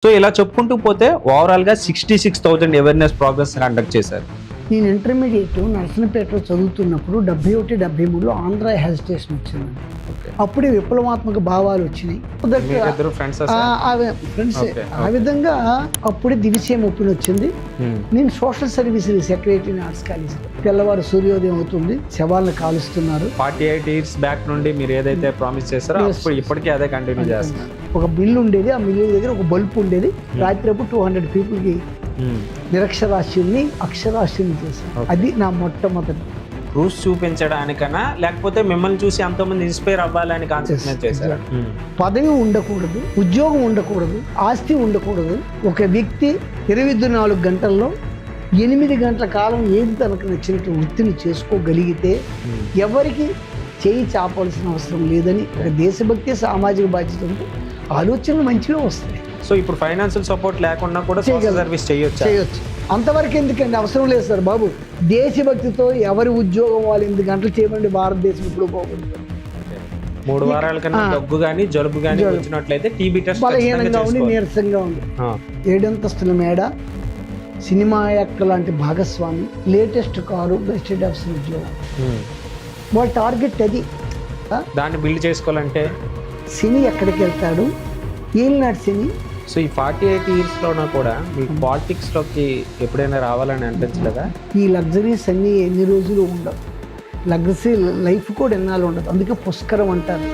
So ఇలా చెప్పుకుంటూ పోతే ఓవరాల్గా 66,000 అవేర్నెస్ ప్రోగ్రామ్స్ కండక్ట్ చేశారు. నేను ఇంటర్మీడియట్ నర్సనపేటలో చదువుతున్నప్పుడు 71, 73లో ఆంధ్ర హెజిటేషన్ వచ్చిందండి. అప్పుడే విప్లవాత్మక భావాలు వచ్చినాయి. ఫ్రెండ్స్ ఆ విధంగా అప్పుడే దివిసేమ ఒప్పిన వచ్చింది. నేను social service secretary arts college. తెల్లవారు సూర్యోదయం అవుతుంది, శవాలను కాలుస్తున్నారు. 48 years బ్యాక్ నుండి మీరు ఏదైతే ప్రామిస్ చేస్తారో ఇప్పటికీ అదే కంటిన్యూ చేస్తున్నారు. ఒక మిల్లు ఉండేది, ఆ మిల్లు దగ్గర ఒక బల్బ్ ఉండేది. రాత్రి 200 పీపుల్కి నిరక్షరాస్యుల్ని అక్షరాస్యుల్ని చేశాను. అది నా మొట్టమొదటి ప్రూఫ్ చూపించడానికన్నా లేకపోతే మిమ్మల్ని చూసి ఎంతోమంది ఇన్స్పైర్ అవ్వాలని కాన్సెప్ట్ చేశారు. పదవి ఉండకూడదు, ఉద్యోగం ఉండకూడదు, ఆస్తి ఉండకూడదు. ఒక వ్యక్తి 24 గంటల్లో 8 గంటల కాలం ఏది తనకు నచ్చినట్టు వృత్తిని చేసుకోగలిగితే ఎవరికి చేయి చాపాల్సిన అవసరం లేదని ఒక దేశభక్తి, సామాజిక బాధ్యత ఉంటే ఆలోచనలు మంచిగా వస్తాయి. సో ఇప్పుడు ఫైనాన్షియల్ సపోర్ట్ లేకుండా కూడా సర్వీస్ చేయొచ్చు. అంతవరకు ఎందుకండి, అవసరం లేదు సార్ బాబు. దేశభక్తితో ఎవరి ఉద్యోగం వాళ్ళు 8 గంటలు చేయమండి, భారతదేశం ఇప్పుడు పోకూడదు. 3 వారాల కన్నా దగ్గు కానీ జలుబు కానీ వచ్చినట్లయితే టీబీ టెస్ట్ బలహీనంగా ఉండి నీరసంగా ఉంది. 7 అంతస్తుల మేడ, సినిమా యాక్టర్ లాంటి భాగస్వామి, లేటెస్ట్ కారు, బెస్ట్ ఆఫీసర్ ఉద్యోగం. వాళ్ళ టార్గెట్ అది. దాన్ని బిల్డ్ చేసుకోవాలంటే సినీ ఎక్కడికి వెళ్తాడు, ఏలినాడు సినీ. సో ఈ 48 yearsలోనా కూడా మీకు పాలిటిక్స్లోకి ఎప్పుడైనా రావాలని అనిపించలేదా? ఈ లగ్జరీస్ అన్నీ ఎన్ని రోజులు ఉండవు, లగ్జరీ లైఫ్ కూడా ఎన్నాళ్ళు ఉండదు. అందుకే పుష్కరం అంటారు.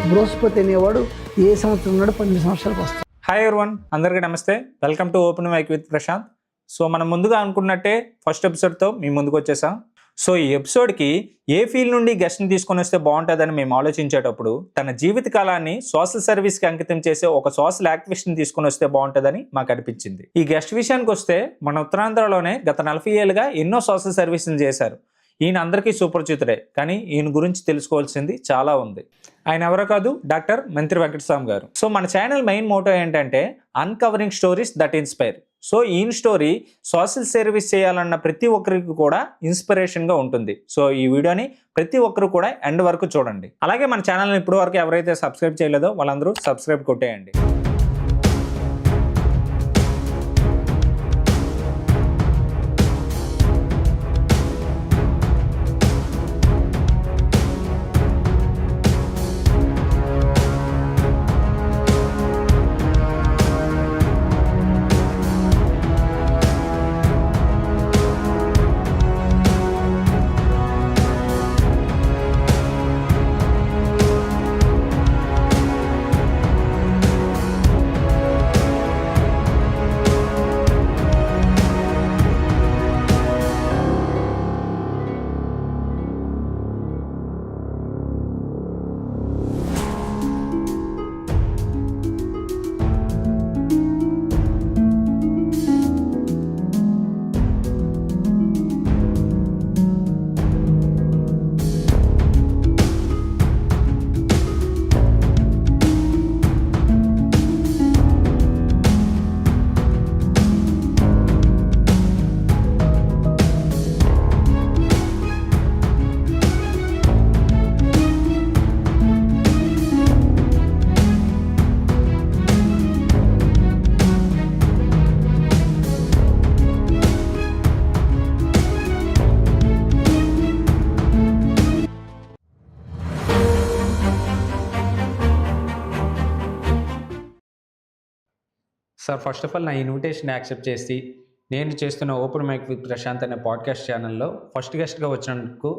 బృహస్పతి అనేవాడు ఏ సంవత్సరం ఉన్నాడు, 12 సంవత్సరాలకు వస్తాడు. హాయ్ ఎవరీవన్, అందరికీ నమస్తే. Welcome to open mic with Prashant. So మనం ముందుగా అనుకున్నట్టే ఫస్ట్ ఎపిసోడ్తో మేము ముందుకు వచ్చేసాం. సో ఈ ఎపిసోడ్కి ఏ ఫీల్డ్ నుండి గెస్ట్ని తీసుకొని వస్తే బాగుంటుందని మేము ఆలోచించేటప్పుడు తన జీవిత కాలాన్ని సోషల్ సర్వీస్కి అంకితం చేసే ఒక సోషల్ యాక్టివిస్ట్ని తీసుకొని వస్తే బాగుంటుందని మాకు అనిపించింది. ఈ గెస్ట్ విషయానికి వస్తే మన ఉత్తరాంధ్రలోనే గత 40 ఏళ్ళుగా ఎన్నో సోషల్ సర్వీస్ని చేశారు. ఈయన అందరికీ సుపరిచితుడే, కానీ ఈయన గురించి తెలుసుకోవాల్సింది చాలా ఉంది. ఆయన ఎవరో కాదు, డాక్టర్ మంత్రి వెంకటస్వామి గారు. సో మన ఛానల్ మెయిన్ మోటో ఏంటంటే uncovering stories that inspire. So ఈయన స్టోరీ సోషల్ సర్వీస్ చేయాలన్న ప్రతి ఒక్కరికి కూడా ఇన్స్పిరేషన్గా ఉంటుంది. సో ఈ వీడియోని ప్రతి ఒక్కరు కూడా ఎండ్ వరకు చూడండి. అలాగే మన ఛానల్ని ఇప్పటి వరకు ఎవరైతే సబ్స్క్రైబ్ చేయలేదో వాళ్ళందరూ సబ్స్క్రైబ్ కొట్టేయండి. సార్, ఫస్ట్ ఆఫ్ ఆల్ నా ఇన్విటేషన్ యాక్సెప్ట్ చేసి నేను చేస్తున్న ఓపెన్ మైక్ విత్ ప్రశాంత్ అనే పాడ్కాస్ట్ ఛానల్లో ఫస్ట్ గెస్ట్గా వచ్చినందుకు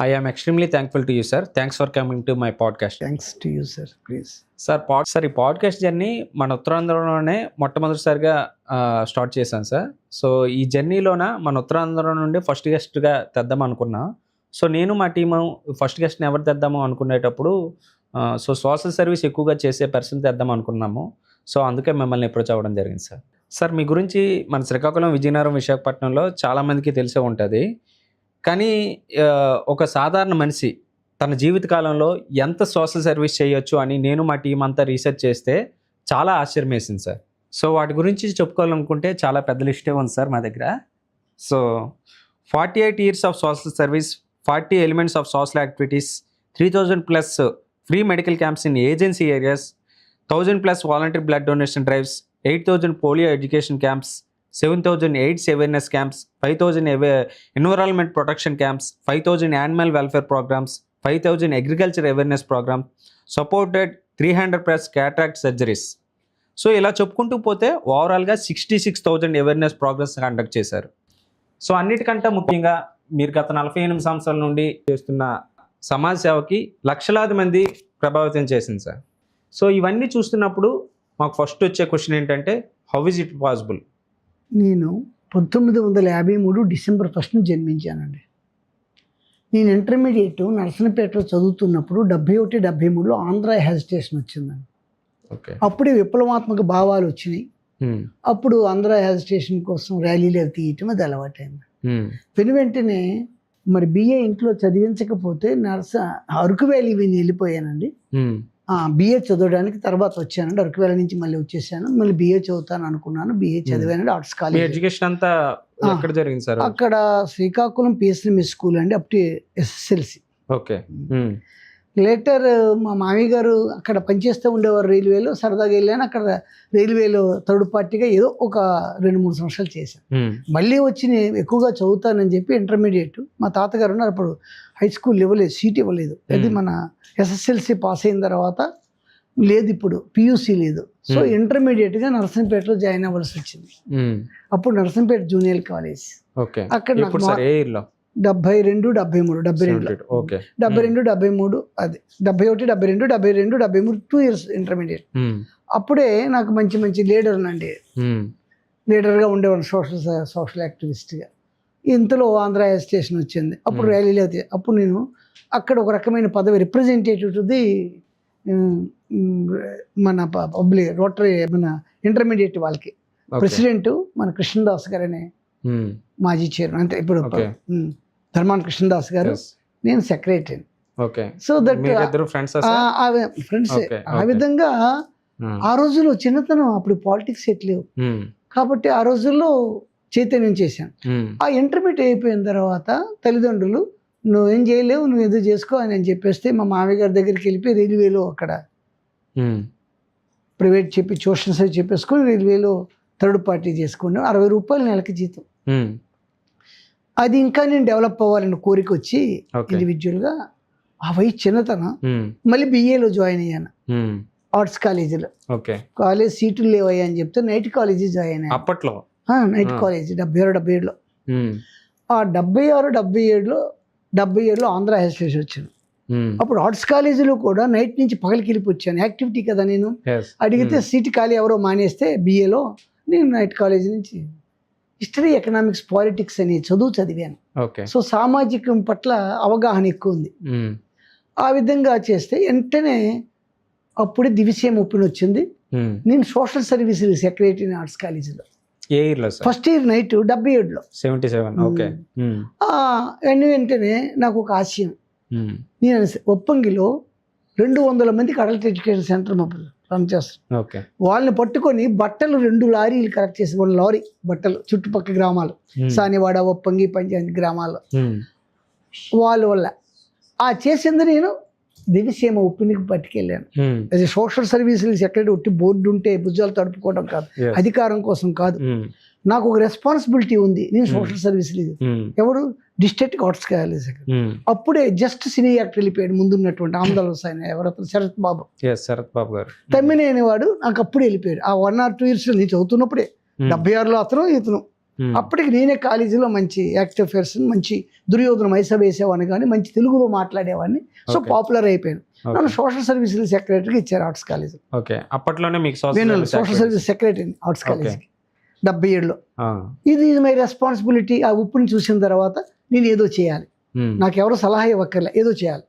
I am extremely thankful to you sir. Thanks for coming to my podcast. Thanks to you sir. Please sir ఈ పాడ్కాస్ట్ జర్నీ మన ఉత్తరాంధ్రలోనే మొట్టమొదటిసారిగా స్టార్ట్ చేశాను సార్. సో ఈ జర్నీలోన మన ఉత్తరాంధ్ర నుండి ఫస్ట్ గెస్ట్గా తెద్దాం అనుకున్నా. సో నేను మా టీము ఫస్ట్ గెస్ట్ని ఎవరు తెద్దాము అనుకునేటప్పుడు సో సోషల్ సర్వీస్ ఎక్కువగా చేసే పర్సన్ తెద్దాం అనుకున్నాము. సో అందుకే మిమ్మల్ని అప్రోచ్ అవ్వడం జరిగింది సార్. సార్ మీ గురించి మన శ్రీకాకుళం, విజయనగరం, విశాఖపట్నంలో చాలామందికి తెలిసే ఉంటుంది. కానీ ఒక సాధారణ మనిషి తన జీవితకాలంలో ఎంత సోషల్ సర్వీస్ చేయొచ్చు అని నేను మా టీం అంతా రీసెర్చ్ చేస్తే చాలా ఆశ్చర్యం వేసింది సార్. సో వాటి గురించి చెప్పుకోవాలనుకుంటే చాలా పెద్ద లిస్టే ఉంది సార్ మా దగ్గర. So 48 years of social service, 40 elements of social activities, 3,000+ free medical camps in agency areas, 1,000+ volunteer blood donation drives, 8,000 polio education camps, 7,000 AIDS awareness camps, 5,000 environment protection camps, 5,000 animal welfare programmes, 5,000 agriculture awareness programme, supported 300+ cataract surgeries. So ఇలా చెప్పుకుంటూ పోతే ఓవరాల్గా 66,000 awareness programmes conduct చేశారు. So అన్నిటికంటే ముఖ్యంగా మీరు గత 48 సంవత్సరాల నుండి చేస్తున్న సమాజ సేవకి లక్షలాది మంది ప్రభావితం చేసింది సార్. సో ఇవన్నీ చూస్తున్నప్పుడు మాకు ఫస్ట్ వచ్చే క్వశ్చన్ ఏంటంటే, హౌ ఇస్ ఇట్ పాసిబుల్? నేను 1953 డిసెంబర్ 1 జన్మించానండి. నేను ఇంటర్మీడియట్ నర్సనపేటలో చదువుతున్నప్పుడు 71, 73లో ఆంధ్ర హెజిటేషన్ వచ్చిందండి. ఓకే. అప్పుడే విప్లవాత్మక భావాలు వచ్చినాయి. అప్పుడు ఆంధ్ర హెజిటేషన్ కోసం ర్యాలీలు అవి తీయటం అది అలవాటైంది. వెంటనే మరి బిఏ ఇంట్లో చదివించకపోతే అరకు వ్యాలీ వెళ్ళిపోయానండి. బిఏ చదవడానికి తర్వాత వచ్చానండి. అరకు వ్యాలీ నుంచి మళ్ళీ వచ్చేసాను. మళ్ళీ బిఏ చదువుతాను అనుకున్నాను. బిఏ చదివానండి ఆర్ట్స్ కాలేజ్. ఎడ్యుకేషన్ అంతా ఎక్కడ జరిగింది సార్? అక్కడ శ్రీకాకుళం పిఎస్ఎంఎస్ స్కూల్ అండి, up to SSLC. Okay. Later మా మామయ్య గారు అక్కడ పనిచేస్తూ ఉండేవారు రైల్వేలో. సరదాగా వెళ్ళాను. అక్కడ రైల్వేలో థర్డ్ పార్టీగా ఏదో ఒక 2-3 సంవత్సరాలు చేశాను. మళ్ళీ వచ్చి నేను ఎక్కువగా చదువుతానని చెప్పి ఇంటర్మీడియట్, మా తాతగారు ఉన్నారు అప్పుడు హై స్కూల్ ఇవ్వలేదు, సీట్ ఇవ్వలేదు. అది మన ఎస్ఎస్ఎల్సి పాస్ అయిన తర్వాత లేదు, ఇప్పుడు పియూసీ లేదు. సో ఇంటర్మీడియట్గా నర్సంపేటలో జాయిన్ అవ్వాల్సి వచ్చింది. అప్పుడు నర్సంపేట జూనియర్ కాలేజ్. అక్కడ 72, 73, 73 అది 71, 72, 73 2 years ఇంటర్మీడియట్. అప్పుడే నాకు మంచి మంచి లీడర్నండి, లీడర్గా ఉండేవాడు, సోషల్ యాక్టివిస్ట్గా. ఇంతలో ఆంధ్ర స్టేషన్ వచ్చింది. అప్పుడు ర్యాలీలో అప్పుడు నేను అక్కడ ఒక రకమైన పదవి, రిప్రజెంటేటివ్ టు ది మన పబ్లిక్ రోటరీ, మన ఇంటర్మీడియట్ వాళ్ళకి ప్రెసిడెంట్ మన కృష్ణదాస్ గారు అనే మాజీ చైర్మన్, అంటే ఇప్పుడు ధర్మాన కృష్ణదాస్ గారు, నేను సెక్రటరీ. So that friends. ఆ విధంగా ఆ రోజుల్లో చిన్నతనం, అప్పుడు పాలిటిక్స్ ఎట్లేవు కాబట్టి ఆ రోజుల్లో చైతన్యం చేశాను. ఆ ఇంటర్మీడియట్ అయిపోయిన తర్వాత తల్లిదండ్రులు నువ్వేం చేయలేవు, నువ్వు ఏదో చేసుకో అని చెప్పేస్తే మా మామయ్య గారి దగ్గరికి వెళ్ళిపోయి రైల్వేలో అక్కడ ప్రైవేట్ చెప్పి ట్యూషన్స్ అవి చెప్పేసుకొని రైల్వేలో థర్డ్ పార్టీ చేసుకున్నాను. 60 రూపాయలు నెలకి జీతం. అది ఇంకా నేను డెవలప్ అవ్వాలని కోరిక వచ్చి ఇండివిజువల్గా ఆ వయసు చిన్నతనం మళ్ళీ బిఏలో జాయిన్ అయ్యాను ఆర్ట్స్ కాలేజీలో. కాలేజ్ సీట్లు లేవయ్యా అని చెప్తే నైట్ కాలేజీ జాయిన్ అయ్యాను అప్పట్లో. Night college 76, 77లో. ఆ 76, 77లో ఆంధ్ర హెజిటేషన్ వచ్చింది. అప్పుడు ఆర్ట్స్ కాలేజీలో కూడా నైట్ నుంచి పగలికి వెళ్ళిపి వచ్చాను. యాక్టివిటీ కదా నేను. అడిగితే సీట్ ఖాళీ ఎవరో మానేస్తే బిఏలో నేను నైట్ కాలేజీ నుంచి హిస్టరీ, ఎకనామిక్స్, పాలిటిక్స్ అని చదువు చదివాను. సో సామాజికం పట్ల అవగాహన ఎక్కువ ఉంది. ఆ విధంగా చేస్తే వెంటనే అప్పుడే దివిసీఎం ఓపెన్ వచ్చింది. నేను సోషల్ సర్వీసెస్ సెక్రటరీ ఆర్ట్స్ కాలేజీలో. ఫస్ట్ ఇయర్ నైట్ 77లో. వెంటనే నాకు ఒక ఆశయం, నేను ఒప్పంగిలో 200 మందికి అడల్ట్ ఎడ్యుకేషన్ సెంటర్ రన్ చేస్తాను. వాళ్ళని పట్టుకొని బట్టలు 2 లారీలు కలెక్ట్ చేసి, 1 లారీ బట్టలు చుట్టుపక్కల గ్రామాలు, సానివాడ, ఒప్పంగి, పంచాయతీ గ్రామాల్లో వాళ్ళ వల్ల ఆ చేసింది. నేను దివిసీమ ఒప్పినికి పట్టుకెళ్ళాను. అది సోషల్ సర్వీసులు సెక్రటరీ ఒట్టి బోర్డు ఉంటే భుజాలు తడుపుకోవడం కాదు, అధికారం కోసం కాదు. నాకు ఒక రెస్పాన్సిబిలిటీ ఉంది. నేను సోషల్ సర్వీసులు ఎవరు డిస్ట్రిక్ట్ ఆర్ట్స్ కాలేజ్. అప్పుడే జస్ట్ సినీ యాక్టర్ వెళ్ళిపోయాడు ముందున్నటువంటి ఆంధ్రలో ఎవరైతే శరత్ బాబు గారు తమ్మిని అనేవాడు. నాకు అప్పుడే వెళ్ళిపోయాడు. ఆ 1 or 2 years నేను చదువుతున్నప్పుడే 76లో అతను ఇతను. అప్పటికి నేనే కాలేజీలో మంచి యాక్టివ్ పర్సన్, మంచి దుర్యోధన మైస వేసేవాడిని, కానీ మంచి తెలుగులో మాట్లాడేవాడిని. సో పాపులర్ అయిపోయాను. నన్ను సోషల్ సర్వీసులు సెక్రటరీకి ఇచ్చారు ఆర్ట్స్ కాలేజ్. అప్పట్లోనే నేను సోషల్ సర్వీస్ సెక్రటరీ ఆర్ట్స్ కాలేజ్కి 77లో. ఇది మై రెస్పాన్సిబిలిటీ. ఆ ఉప్పుని చూసిన తర్వాత నేను ఏదో చేయాలి, నాకు ఎవరో సలహా ఇవ్వక్కర్లే, ఏదో చేయాలి.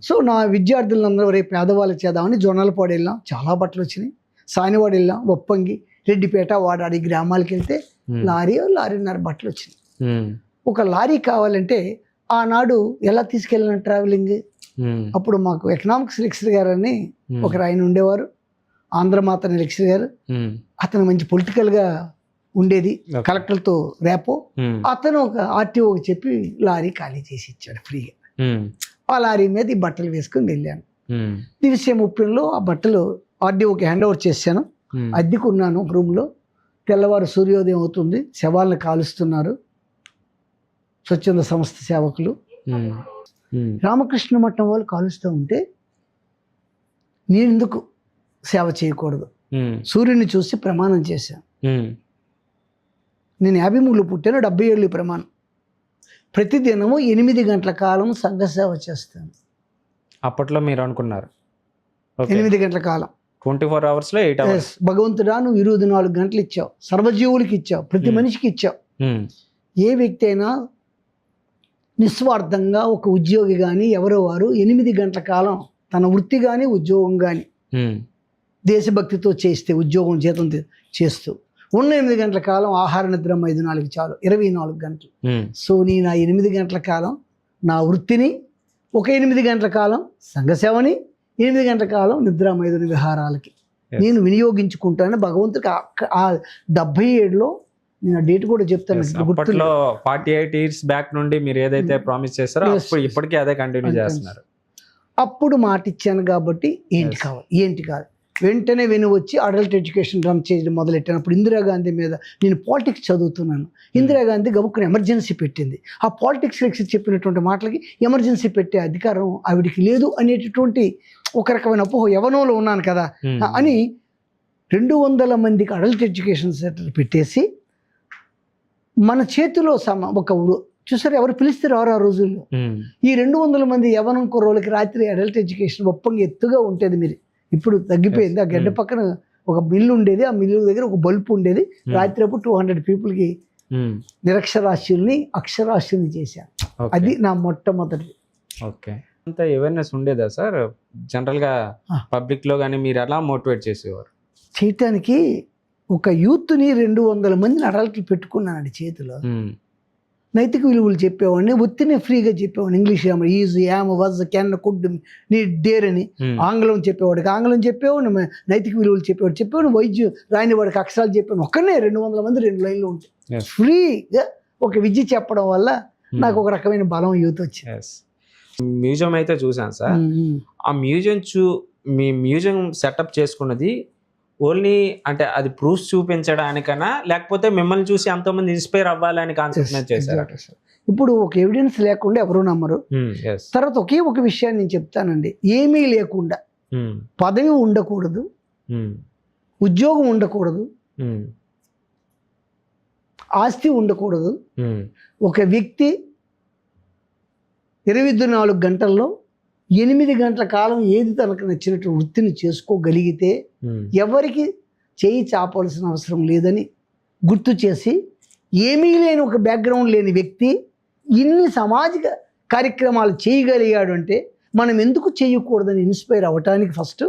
సో నా విద్యార్థులందరూ రేపు పేదవాళ్ళు చేద్దామని జొన్నలపాడు వెళ్ళాం, చాలా బట్టలు వచ్చినాయి. సానివాడు వెళ్ళాం, ఒప్పంగి, రెడ్డిపేట, వాడాడి గ్రామాలకు వెళ్తే లారీన్నర బట్టలు వచ్చినాయి. ఒక లారీ కావాలంటే ఆనాడు ఎలా తీసుకెళ్ళిన ట్రావెలింగ్. అప్పుడు మాకు ఎకనామిక్స్ లెక్చర్ గారు అని ఒకరు ఆయన ఉండేవారు, ఆంధ్రమాత అనే లెక్చర్ గారు. అతను మంచి పొలిటికల్గా ఉండేది, కలెక్టర్తో రేపో. అతను ఒక ఆర్టీఓకి చెప్పి లారీ ఖాళీ చేసి ఇచ్చాడు ఫ్రీగా. ఆ లారీ మీద ఈ బట్టలు వేసుకుని వెళ్ళాను. దివిసీఎం 30లో ఆ బట్టలు ఆర్డీఓకి హ్యాండ్ ఓవర్ చేశాను. అద్దెకున్నాను ఒక రూమ్లో. తెల్లవారు సూర్యోదయం అవుతుంది, శవాలను కాలుస్తున్నారు స్వచ్ఛంద సంస్థ సేవకులు. రామకృష్ణ మఠం వాళ్ళు కాలుస్తూ ఉంటే నేను ఎందుకు సేవ చేయకూడదు? సూర్యుని చూసి ప్రమాణం చేశాను. నేను 53 పుట్టాను, 77 ప్రమాణం. ప్రతిదినము 8 గంటల కాలం సంఘ సేవ చేస్తాను. అప్పట్లో మీరు అనుకున్నారు 8 గంటల కాలం 24 అవర్స్లో 8 అవర్స్. భగవంతుడా నువ్వు 24 గంటలు ఇచ్చావు, సర్వజీవులకి ఇచ్చావు, ప్రతి మనిషికి ఇచ్చావు. ఏ వ్యక్తి అయినా నిస్వార్థంగా ఒక ఉద్యోగి కానీ ఎవరో వారు 8 గంటల కాలం తన వృత్తి కానీ ఉద్యోగం కానీ దేశభక్తితో చేస్తే, ఉద్యోగం జీతం చేస్తూ ఉన్న 8 గంటల కాలం ఆహార నిద్ర 5-4 చాలు, 24 గంటలు. సో నేను ఆ 8 గంటల కాలం నా వృత్తిని, ఒక 8 గంటల కాలం సంఘసేవని, 8 గంటల కాలం నిద్రామైదుని విహారాలకి నేను వినియోగించుకుంటాను. భగవంతుడికి ఆ 77లో నేను ఆ డేట్ కూడా చెప్తాను. అప్పట్లో 48 years బ్యాక్ నుండి మీరు ఏదైతే ప్రామిస్ చేస్తారో ఇప్పటికీ అదే కంటిన్యూ చేస్తున్నారు. అప్పుడు మాట ఇచ్చాను కాబట్టి ఏంటి కావాలి ఏంటి కాదు వెంటనే వచ్చి అడల్ట్ ఎడ్యుకేషన్ రన్ చేయడం మొదలెట్టాను. అప్పుడు ఇందిరాగాంధీ మీద నేను పాలిటిక్స్ చదువుతున్నాను. ఇందిరాగాంధీ గబుక్కున ఎమర్జెన్సీ పెట్టింది. ఆ పాలిటిక్స్ లెక్చర్ చెప్పినటువంటి మాటలకి ఎమర్జెన్సీ పెట్టే అధికారం ఆవిడికి లేదు అనేటటువంటి ఒక రకమైన అపోహ, యవనంలో ఉన్నాను కదా అని 200 మందికి అడల్ట్ ఎడ్యుకేషన్ సెంటర్ పెట్టేసి మన చేతిలో ఒక చూసారు, ఎవరు పిలిస్తే రారు ఆ రోజుల్లో. ఈ 200 మంది యవనం కుర్రోళ్ళకి రాత్రి అడల్ట్ ఎడ్యుకేషన్ ఒప్పంగా ఎత్తుగా ఉంటుంది. మీరు ఇప్పుడు తగ్గిపోయింది. ఆ గడ్డ పక్కన ఒక మిల్లు ఉండేది, ఆ మిల్లు దగ్గర ఒక బల్బు ఉండేది. రాత్రి అప్పుడు 200 పీపుల్కి నిరక్షరాస్యుల్ని అక్షరాస్యుల్ని చేశాను. అది నా మొట్టమొదటి. ఓకే, అంత అవేర్నెస్ ఉండేదా సార్ జనరల్గా పబ్లిక్ లో కానీ? మీరు ఎలా మోటివేట్ చేసేవారు? చేయటానికి ఒక యూత్ని 200 మందిని అడల్ట్లు పెట్టుకున్నానండి చేతిలో. నైతిక విలువలు చెప్పేవాడిని, ఒత్తిని ఫ్రీగా చెప్పేవాడిని. English is, yam, was, can, could, నీ, డేర్ అని. ఆంగ్లం చెప్పేవాడికి ఆంగ్లం చెప్పేవాడిని, నైతిక విలువలు చెప్పేవాడిని వైద్యం రాని వాడికి అక్షరాలు చెప్పాను. ఒక్కనే 200 మంది 2 లైన్లు ఉంటాయి. ఫ్రీగా ఒక విద్య చెప్పడం వల్ల నాకు ఒక రకమైన బలం యూత్ వచ్చింది. మ్యూజియం అయితే చూసాను సార్. ఆ మీ మ్యూజియం సెటప్ చేసుకున్నది ఓన్లీ అంటే అది ప్రూఫ్స్ చూపించడానికన్నా, లేకపోతే మిమ్మల్ని చూసి ఎంతో మంది ఇన్స్పైర్ అవ్వాలని కాన్సెప్ట్ చేశారు? ఇప్పుడు ఒక ఎవిడెన్స్ లేకుండా ఎవరు నమ్మరు. తర్వాత ఒకే ఒక విషయాన్ని నేను చెప్తానండి, ఏమీ లేకుండా పదవి ఉండకూడదు, ఉద్యోగం ఉండకూడదు, ఆస్తి ఉండకూడదు. ఒక వ్యక్తి 24 గంటల్లో 8 గంటల కాలం ఏది తనకు నచ్చినట్టు వృత్తిని చేసుకోగలిగితే ఎవరికి చేయి చాపాల్సిన అవసరం లేదని గుర్తు చేసి, ఏమీ లేని ఒక బ్యాక్గ్రౌండ్ లేని వ్యక్తి ఇన్ని సామాజిక కార్యక్రమాలు చేయగలిగాడు అంటే మనం ఎందుకు చేయకూడదని ఇన్స్పైర్ అవ్వటానికి ఫస్ట్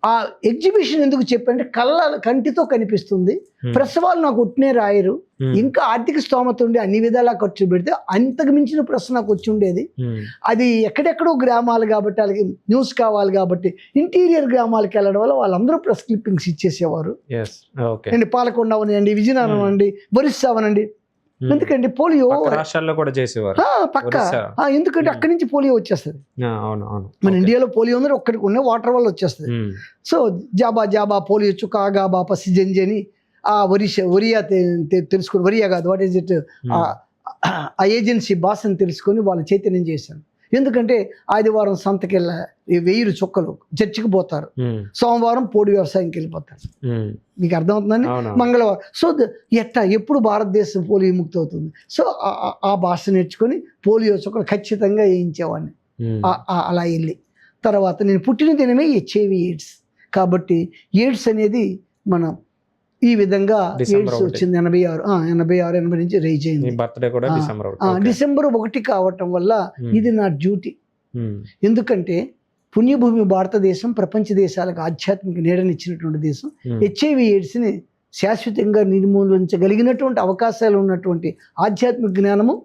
ఆ ఎగ్జిబిషన్ ఎందుకు చెప్పంటే కంటితో కనిపిస్తుంది. ప్రెస్ వాళ్ళు నాకు ఒట్టినే రాయరు, ఇంకా ఆర్థిక స్తోమత ఉండి అన్ని విధాలా ఖర్చు పెడితే అంతకు మించిన ప్రెస్ నాకు వచ్చి ఉండేది. అది ఎక్కడెక్కడో గ్రామాలు కాబట్టి వాళ్ళకి న్యూస్ కావాలి కాబట్టి ఇంటీరియర్ గ్రామాలకు వెళ్ళడం వల్ల వాళ్ళందరూ ప్రెస్ క్లిప్పింగ్స్ ఇచ్చేసేవారు. అండి పాలకొండ అవనండి, విజయనగరం అనండి, ఒరిస్సా అవనండి. ఎందుకంటే పోలియో రాష్ట్రాల్లో కూడా చేసేవారు పక్క. ఎందుకంటే అక్కడి నుంచి పోలియో వచ్చేస్తుంది. మన ఇండియాలో పోలియో ఉంది, ఒక్కడికి ఉన్న వాటర్ వల్ల వచ్చేస్తుంది. సో జాబా పోలియో చుక్క ఆగాబా పసి జంజని ఆ ఒరియా తెలుసుకొని, ఒరియా కాదు వాట్ ఈజ్ ఇట్, ఆ ఏజెన్సీ బాస్ అని తెలుసుకొని వాళ్ళు చైతన్యం చేశాను. ఎందుకంటే ఆదివారం సంతకెళ్ళ 1000 చుక్కలు చర్చికి పోతారు, సోమవారం పోడి వ్యవసాయంకి వెళ్ళిపోతారు. మీకు అర్థమవుతుందని మంగళవారం. సో ఎప్పుడు భారతదేశం పోలియో ముక్తి అవుతుంది. సో ఆ భాష నేర్చుకొని పోలియో చుక్కలు ఖచ్చితంగా వేయించేవాడిని. అలా వెళ్ళి తర్వాత నేను పుట్టిన దినమే HIV ఎయిడ్స్ కాబట్టి ఎయిడ్స్ అనేది మనం ఈ విధంగా ఎయిడ్స్ వచ్చింది 86 నుంచి రైజ్ అయింది. డిసెంబర్ 1 కావటం వల్ల ఇది నా డ్యూటీ. ఎందుకంటే పుణ్యభూమి భారతదేశం ప్రపంచ దేశాలకు ఆధ్యాత్మిక నీడనిచ్చినటువంటి దేశం. HIV ఎయిడ్స్ని శాశ్వతంగా నిర్మూలించగలిగినటువంటి అవకాశాలు ఉన్నటువంటి ఆధ్యాత్మిక జ్ఞానము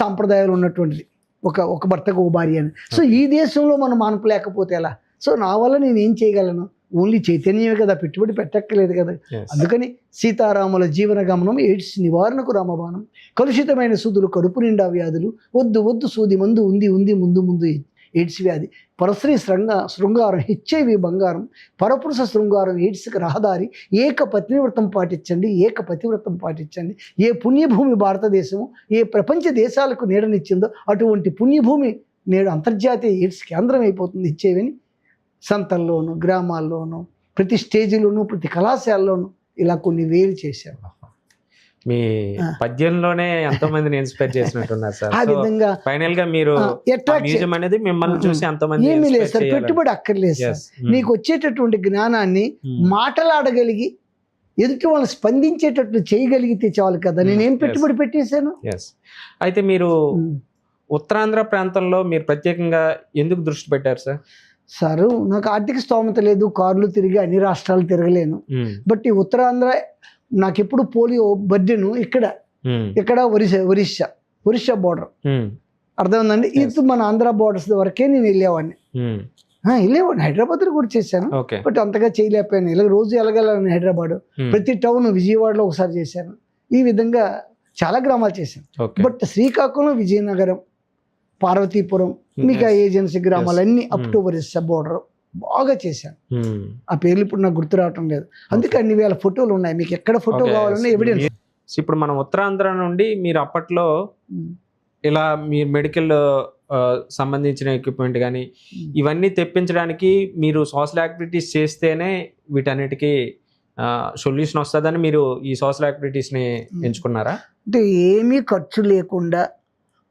సాంప్రదాయాలు ఉన్నటువంటిది ఒక భర్తకు ఒక భార్య అని. సో ఈ దేశంలో మనం మానపలేకపోతే ఎలా? సో నా వల్ల నేను ఏం చేయగలను? ఓన్లీ చైతన్యమే కదా, పెట్టుబడి పెట్టక్కలేదు కదా. అందుకని సీతారాముల జీవన గమనం, ఎయిడ్స్ నివారణకు రామబాణం, కలుషితమైన సూదులు, కడుపు నిండా వ్యాధులు, వద్దు సూది మందు ఉంది ముందు ఎయిడ్స్ వ్యాధి, పరశ్రీ శృంగారం హెచ్ఐవి బంగారం, పరపురుష శృంగారం ఎయిడ్స్కి రహదారి, ఏక పతివ్రతం పాటించండి. ఏ పుణ్యభూమి భారతదేశము ఏ ప్రపంచ దేశాలకు నీడనిచ్చిందో అటువంటి పుణ్యభూమి నేడు అంతర్జాతీయ ఎయిడ్స్ కేంద్రం అయిపోతుంది. హెచ్ఐవిని సంతల్లోనూ, గ్రామాల్లోనూ, ప్రతి స్టేజ్లోనూ, ప్రతి కళాశాలలోనూ ఇలా కొన్ని వేలు చేశారు. మీ పద్యంలోనే ఎంతో మందిని ఇన్స్పైర్ చేసినట్టున్నారు సార్. ఆ విధంగా ఫైనల్ గా మీరు మ్యూజియం అనేది మిమ్మల్ని చూసి ఎంతమంది ఏమీ లేదు సార్, పెట్టుబడి అక్కర్లేదు సార్. నీకు వచ్చేటటువంటి జ్ఞానాన్ని మాటలాడగలిగి ఎదుటి వాళ్ళని స్పందించేటట్లు చేయగలిగితే చాలు కదా. నేనేం పెట్టుబడి పెట్టేశాను. అయితే మీరు ఉత్తరాంధ్ర ప్రాంతంలో మీరు ప్రత్యేకంగా ఎందుకు దృష్టి పెట్టారు సార్? సార్ నాకు ఆర్థిక స్తోమత లేదు, కార్లు తిరిగి అన్ని రాష్ట్రాలు తిరగలేను. బట్ ఈ ఉత్తరాంధ్ర నాకు ఎప్పుడు పోలియో బర్డెను ఇక్కడ ఒరిస్సా బోర్డర్ అర్థమైందండి. ఇది మన ఆంధ్ర బోర్డర్స్ వరకే నేను వెళ్ళేవాడిని. హైదరాబాద్లో కూడా చేశాను, బట్ అంతగా చేయలేకపోయాను. ఇలా రోజు వెళ్ళగలను హైదరాబాద్, ప్రతి టౌన్, విజయవాడలో ఒకసారి చేశాను. ఈ విధంగా చాలా గ్రామాలు చేశాను. బట్ శ్రీకాకుళం, విజయనగరం, పార్వతీపురం, మిగతా ఏజెన్సీ గ్రామాలన్నీ అప్ టు ఒరిస్సా బోర్డర్ బాగా చేశాను. ఆ పేర్లు ఇప్పుడు నాకు గుర్తు రావటం లేదు. అందుకే అన్ని వేల ఫోటోలు ఉన్నాయి. మీకు ఎక్కడ ఫోటో కావాలన్నా ఎవిడెన్స్. ఇప్పుడు మనం ఉత్తరాంధ్ర నుండి మీరు అప్పట్లో ఇలా మీరు మెడికల్ సంబంధించిన ఎక్విప్మెంట్ కానీ ఇవన్నీ తెప్పించడానికి మీరు సోషల్ యాక్టివిటీస్ చేస్తేనే వీటన్నిటికీ సొల్యూషన్ వస్తుందని మీరు ఈ సోషల్ యాక్టివిటీస్ని ఎంచుకున్నారా? అంటే ఏమీ ఖర్చు లేకుండా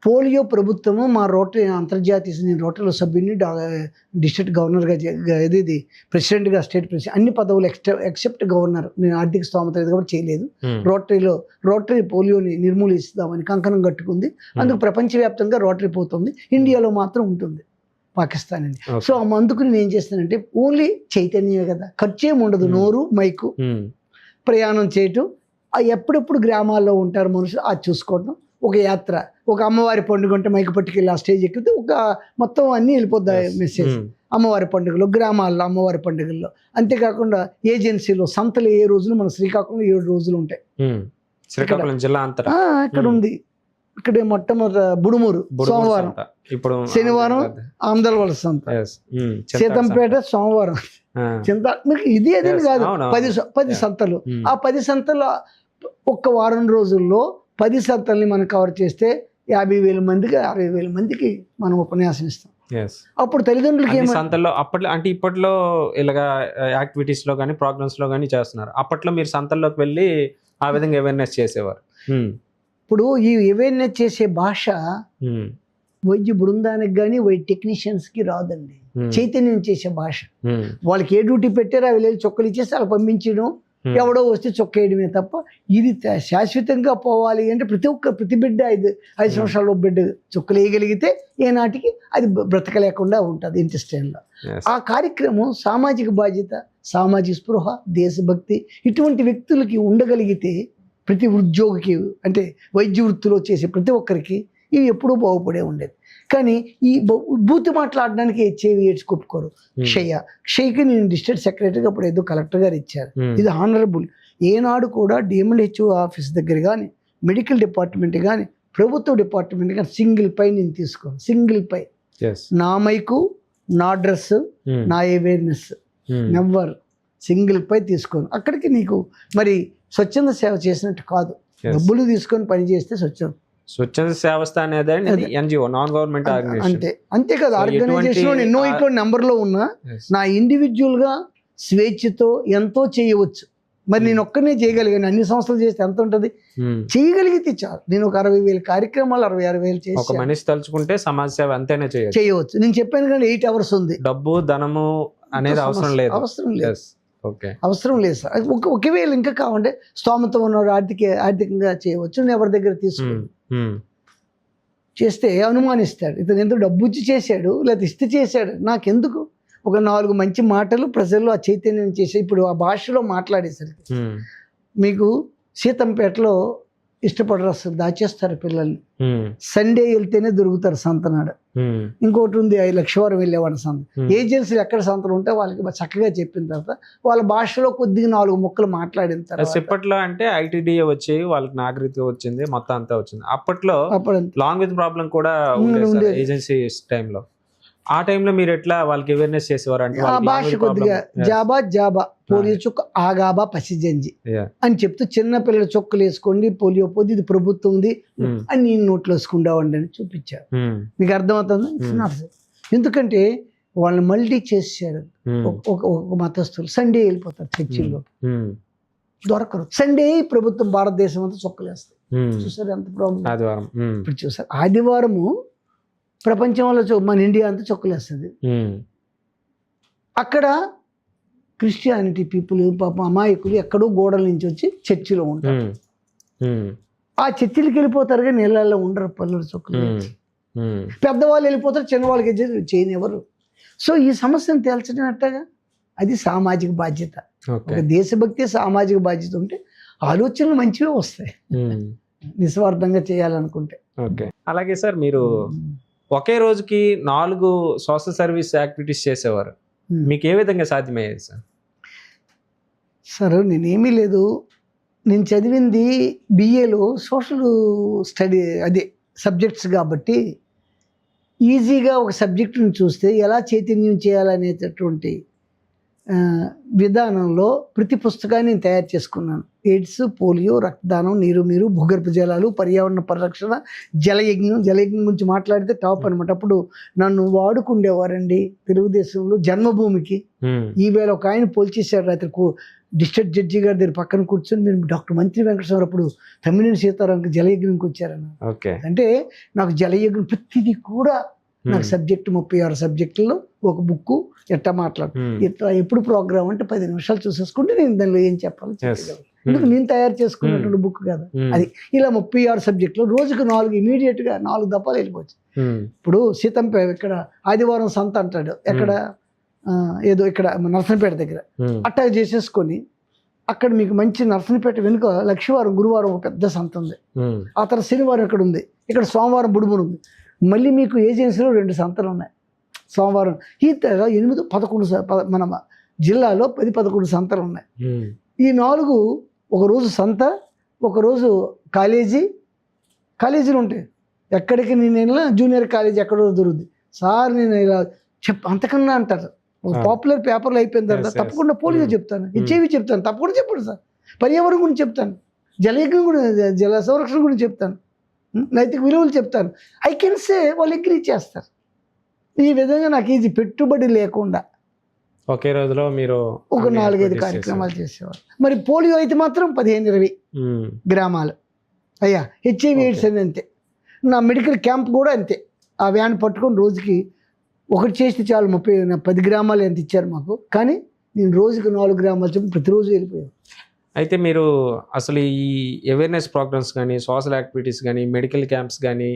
పోలియో ప్రభుత్వము మా రోటరీ అంతర్జాతీయ, నేను రోటరీలో సభ్యుని, డిస్ట్రిక్ట్ గవర్నర్గా, ఇది ప్రెసిడెంట్గా, స్టేట్ ప్రెసిడెంట్, అన్ని పదవులు ఎక్సెప్ట్ గవర్నర్. నేను ఆర్థిక స్తోమత లేదు కాబట్టి చేయలేదు. రోటరీ పోలియోని నిర్మూలిస్తామని కంకణం కట్టుకుంది. అందుకు ప్రపంచవ్యాప్తంగా రోటరీ పోతుంది, ఇండియాలో మాత్రం ఉంటుంది పాకిస్తాన్ అని. సో అందుకు నేను ఏం చేస్తానంటే ఓన్లీ చైతన్యమే కదా, ఖర్చు ఏమి ఉండదు. నోరు, మైకు, ప్రయాణం చేయటం, ఎప్పుడెప్పుడు గ్రామాల్లో ఉంటారు మనుషులు అది చూసుకోవడం, ఒక యాత్ర, ఒక అమ్మవారి పండుగ ఉంటే మైకు పట్టుకెళ్ళి ఆ స్టేజ్ ఎక్కితే ఒక మొత్తం అన్నీ వెళ్ళిపోద్దాయి మెసేజ్. అమ్మవారి పండుగలో, గ్రామాల్లో అమ్మవారి పండుగల్లో, అంతేకాకుండా ఏజెన్సీలో సంతలు ఏ రోజులు మన శ్రీకాకుళంలో 7 రోజులు ఉంటాయి. శ్రీకాకుళం జిల్లా అంతటా ఇక్కడ ఉంది. ఇక్కడ మొట్టమొదటి బుడుమూరు సోమవారం, ఇప్పుడు శనివారం ఆంధ్ర వలస సంత, సీతంపేట సోమవారం, ఇది అదేమి కాదు, 10 సంతలు. ఆ 10 సంతలు ఒక్క వారం రోజుల్లో 10 సంతల్ని మనం కవర్ చేస్తే 50,000 మందికి 60,000 మందికి మనం ఉపన్యాసం ఇస్తాం. అప్పుడు తల్లిదండ్రులకి సంతల్లో అప్పట్లో అంటే ఇప్పట్లో ఇలాగా యాక్టివిటీస్ లో కానీ ప్రోగ్రామ్స్ లో కానీ చేస్తున్నారు. అప్పట్లో మీరు సంతల్లోకి వెళ్ళి ఆ విధంగా అవేర్నెస్ చేసేవారు. ఇప్పుడు ఈ అవేర్నెస్ చేసే భాష వైద్య బృందానికి కానీ వైద్య టెక్నీషియన్స్కి రాదండి. చైతన్యం చేసే భాష. వాళ్ళకి ఏ డ్యూటీ పెట్టారో అవి లేదు, చొక్కలు ఇచ్చేసి అలా పంపించడం, ఎవడో వస్తే చొక్కేయడమే తప్ప ఇది శాశ్వతంగా పోవాలి అంటే ప్రతి బిడ్డ 5 సంవత్సరాల బిడ్డ చొక్కలు వేయగలిగితే ఏనాటికి అది బ్రతకలేకుండా ఉంటుంది ఇంటెస్టైన్లో. ఆ కార్యక్రమం సామాజిక బాధ్యత, సామాజిక స్పృహ, దేశభక్తి ఇటువంటి వ్యక్తులకి ఉండగలిగితే ప్రతి ఉద్యోగికి, అంటే వైద్య వృత్తిలో చేసే ప్రతి ఒక్కరికి ఇవి ఎప్పుడూ బాగుపడే ఉండేది. కానీ ఈ బూతు మాట్లాడడానికి హెచ్ఐవి ఎయిడ్స్ ఒప్పుకోరు. క్షయకి నేను డిస్ట్రిక్ట్ సెక్రటరీగా అప్పుడు ఏదో కలెక్టర్ గారు ఇచ్చారు. ఇది హానరబుల్. ఏనాడు కూడా డిఎంహెచ్ఓ ఆఫీస్ దగ్గర కానీ, మెడికల్ డిపార్ట్మెంట్ కానీ, ప్రభుత్వ డిపార్ట్మెంట్ కానీ సింగిల్ పై నేను తీసుకోను. సింగిల్ పై నా మైకు, నా డ్రెస్, నా అవేర్నెస్, నెవర్ సింగిల్ పై తీసుకోను. అక్కడికి నీకు మరి స్వచ్ఛంద సేవ చేసినట్టు కాదు, డబ్బులు తీసుకొని పని చేస్తే స్వచ్ఛంద సేవస్థ అనేది ఎన్జిఓ, నాన్ గవర్నమెంట్ ఆర్గనైజేషన్. అంతే కదా. ఆర్గనైజేషన్ ఎన్నో ఇంట్లో నెంబర్లో ఉన్నా నా ఇండివిజువల్గా స్వేచ్ఛతో ఎంతో చేయవచ్చు. మరి నేను ఒక్కనే చేయగలిగాను. అన్ని సంస్థలు చేస్తే ఎంత ఉంటుంది? చేయగలిగితే చాలు. నేను ఒక 60,000 కార్యక్రమాలు, 66,000 చేసి, ఒక మనిషి తలుచుకుంటే సమాజ సేవ అంతేనే చేయవచ్చు. నేను చెప్పాను కానీ 8 hours ఉంది. డబ్బు, ధనము అనేది అవసరం లేదు. అవసరం లేదు సార్. ఒకవేళ ఇంకా కావాలంటే స్తోమత ఉన్నవాడు ఆర్థికంగా చేయవచ్చు. నేను ఎవరి దగ్గర తీసుకుని చేస్తే అనుమానిస్తాడు, ఇతను ఎందుకు డబ్బు ఇచ్చి చేశాడు లేకపోతే ఇస్తే చేశాడు, నాకెందుకు? ఒక 4 మంచి మాటలు ప్రజల్లో ఆ చైతన్యం చేసే, ఇప్పుడు ఆ భాషలో మాట్లాడేసరికి మీకు సీతంపేటలో ఇష్టపడరు, అసలు దాచేస్తారు పిల్లల్ని. సండే వెళ్తేనే దొరుకుతారు సంతనాడు. ఇంకోటి ఉంది, 5 లక్షవారం వెళ్ళేవాడు సంత. ఏజెన్సీలు ఎక్కడ సంతలు ఉంటే వాళ్ళకి చక్కగా చెప్పిన తర్వాత వాళ్ళ భాషలో కొద్దిగా 4 ముక్కలు మాట్లాడిన తర్వాత, ఇప్పట్లో అంటే ఐటీడీఏ వచ్చి వాళ్ళకి నాగరికత వచ్చింది, మొత్తం అంతా వచ్చింది. అప్పట్లో లాంగ్వేజ్ ప్రాబ్లం కూడా ఏజెన్సీ టైంలో ఆ టైంలో మీరు ఎట్లా వాళ్ళకి అవేర్నెస్ చేసేవారు అంటే ఆ భాష కొద్దిగా జాబా పోలియో చుక్క ఆగాబా పసిజంజి అని చెప్తూ చిన్న పిల్లల చొక్కలు వేసుకోండి, పోలియో పోతే ఇది ప్రభుత్వం ఉంది అని నేను నోట్లో వేసుకుంటావండి అని చూపించారు. మీకు అర్థమవుతుంది? ఎందుకంటే వాళ్ళని మల్టీ చేశారు. ఒక మతస్థులు సండే వెళ్ళిపోతారు చర్చిల్లో, దొరకరు. సండే ప్రభుత్వం భారతదేశం అంతా చొక్కలు వేస్తాయి. చూసారు ఎంత ప్రాబ్లం. ఇప్పుడు చూసారు ఆదివారము ప్రపంచంలో మన ఇండియా అంతా చొక్కలేస్తుంది. అక్కడ క్రిస్టియానిటీ పీపుల్ పాపం అమాయకులు ఎక్కడో గోడల నుంచి వచ్చి చర్చిలో ఉంటారు. ఆ చర్చిలకి వెళ్ళిపోతారు కానీ నీళ్ళల్లో ఉండరు పల్లెలు చొక్కలు. పెద్దవాళ్ళు వెళ్ళిపోతారు, చిన్నవాళ్ళకి చేయనివ్వరు. సో ఈ సమస్యను తేల్చడం ఎట్టగా? అది సామాజిక బాధ్యత. ఒక దేశభక్తి సామాజిక బాధ్యత ఉంటే ఆలోచనలు మంచివే వస్తాయి, నిస్వార్థంగా చేయాలనుకుంటే. ఓకే. అలాగే సార్, మీరు ఒకే రోజుకి 4 సోషల్ సర్వీస్ యాక్టివిటీస్ చేసేవారు. మీకు ఏ విధంగా సాధ్యమయ్యేది సార్? సార్ నేనేమీ లేదు, నేను చదివింది బిఏలో సోషల్ స్టడీ అదే సబ్జెక్ట్స్ కాబట్టి ఈజీగా ఒక సబ్జెక్టుని చూస్తే ఎలా చైతన్యం చేయాలనేటటువంటి విధానంలో ప్రతి పుస్తకాన్ని నేను తయారు చేసుకున్నాను. ఎయిడ్స్, పోలియో, రక్తదానం, నీరు, భూగర్భ జలాలు, పర్యావరణ పరిరక్షణ, జలయజ్ఞం గురించి మాట్లాడితే టాప్ అనమాట. అప్పుడు నన్ను వాడుకుండేవారండి తెలుగుదేశంలో జన్మభూమికి. ఈవేళ ఒక ఆయన పోల్చేశాడు రాత్రి డిస్ట్రిక్ట్ జడ్జి గారి దగ్గర పక్కన కూర్చొని, మీరు డాక్టర్ మంత్రి వెంకటేశ్వర అప్పుడు తమ్మినేని సీతారాంకి జలయజ్ఞంకి వచ్చారన్న. అంటే నాకు జలయజ్ఞం ప్రతిదీ కూడా నాకు సబ్జెక్టు 36 సబ్జెక్టుల్లో ఒక బుక్ ఎట్లా ఇట్లా ఎప్పుడు ప్రోగ్రామ్ అంటే 10 నిమిషాలు చూసేసుకుంటే నేను దానిలో ఏం చెప్పాలో చెప్పగలను. ఎందుకు నేను తయారు చేసుకున్నటువంటి బుక్ కదా అది. ఇలా 36 సబ్జెక్టులు రోజుకు 4 ఇమీడియట్గా 4 దఫాలు వెళ్ళిపోవచ్చు. ఇప్పుడు సీతంపై ఇక్కడ ఆదివారం సంత అంటాడు, ఎక్కడ ఏదో ఇక్కడ నర్సంపేట దగ్గర అట్టా చేసేసుకొని అక్కడ మీకు మంచి నర్సంపేట వెనుక లక్షవారం గురువారం ఒక పెద్ద సంత ఉంది. ఆ తర్వాత శనివారం ఇక్కడ ఉంది, ఇక్కడ సోమవారం బుడుమురు ఉంది. మళ్ళీ మీకు ఏజెన్సీలో 2 సంతలు ఉన్నాయి. సోమవారం ఈ 8, 11 మన జిల్లాలో 10-11 సంతలు ఉన్నాయి. ఈ 4 ఒకరోజు సంత, ఒకరోజు కాలేజీలు ఉంటాయి. ఎక్కడికి నేను వెళ్ళినా జూనియర్ కాలేజీ ఎక్కడో దొరుకుతుంది. సార్ నేను ఇలా అంతకన్నా అంటారు. పాపులర్ పేపర్లు అయిపోయిన తర్వాత తప్పకుండా పోలియో చెప్తాను, హెచ్ఐవి చెప్తాను, తప్పకుండా చెప్పండి సార్. పర్యావరణం గురించి చెప్తాను, జలయజ్ఞం గురించి, జల సంరక్షణ గురించి చెప్తాను, నైతిక విలువలు చెప్తాను. ఐ కెన్ సే వాళ్ళు అగ్రీ చేస్తారు. ఈ విధంగా నాకు ఇది పెట్టుబడి లేకుండా ఒకే రోజులో మీరు ఒక 4-5 కార్యక్రమాలు చేసేవారు. మరి పోలియో అయితే మాత్రం 15-20 గ్రామాలు అయ్యా. హెచ్ఐవి ఎయిడ్స్ అని అంతే. నా మెడికల్ క్యాంప్ కూడా అంతే. ఆ వ్యాన్ పట్టుకొని రోజుకి ఒకటి చేస్తే చాలు 10 గ్రామాలు ఎంత ఇచ్చారు మాకు. కానీ నేను రోజుకి 4 గ్రామాలు చెప్పి ప్రతిరోజు వెళ్ళిపోయాను. అయితే మీరు అసలు ఈ అవేర్నెస్ ప్రోగ్రామ్స్ కానీ, సోషల్ యాక్టివిటీస్ కానీ, మెడికల్ క్యాంప్స్ కానీ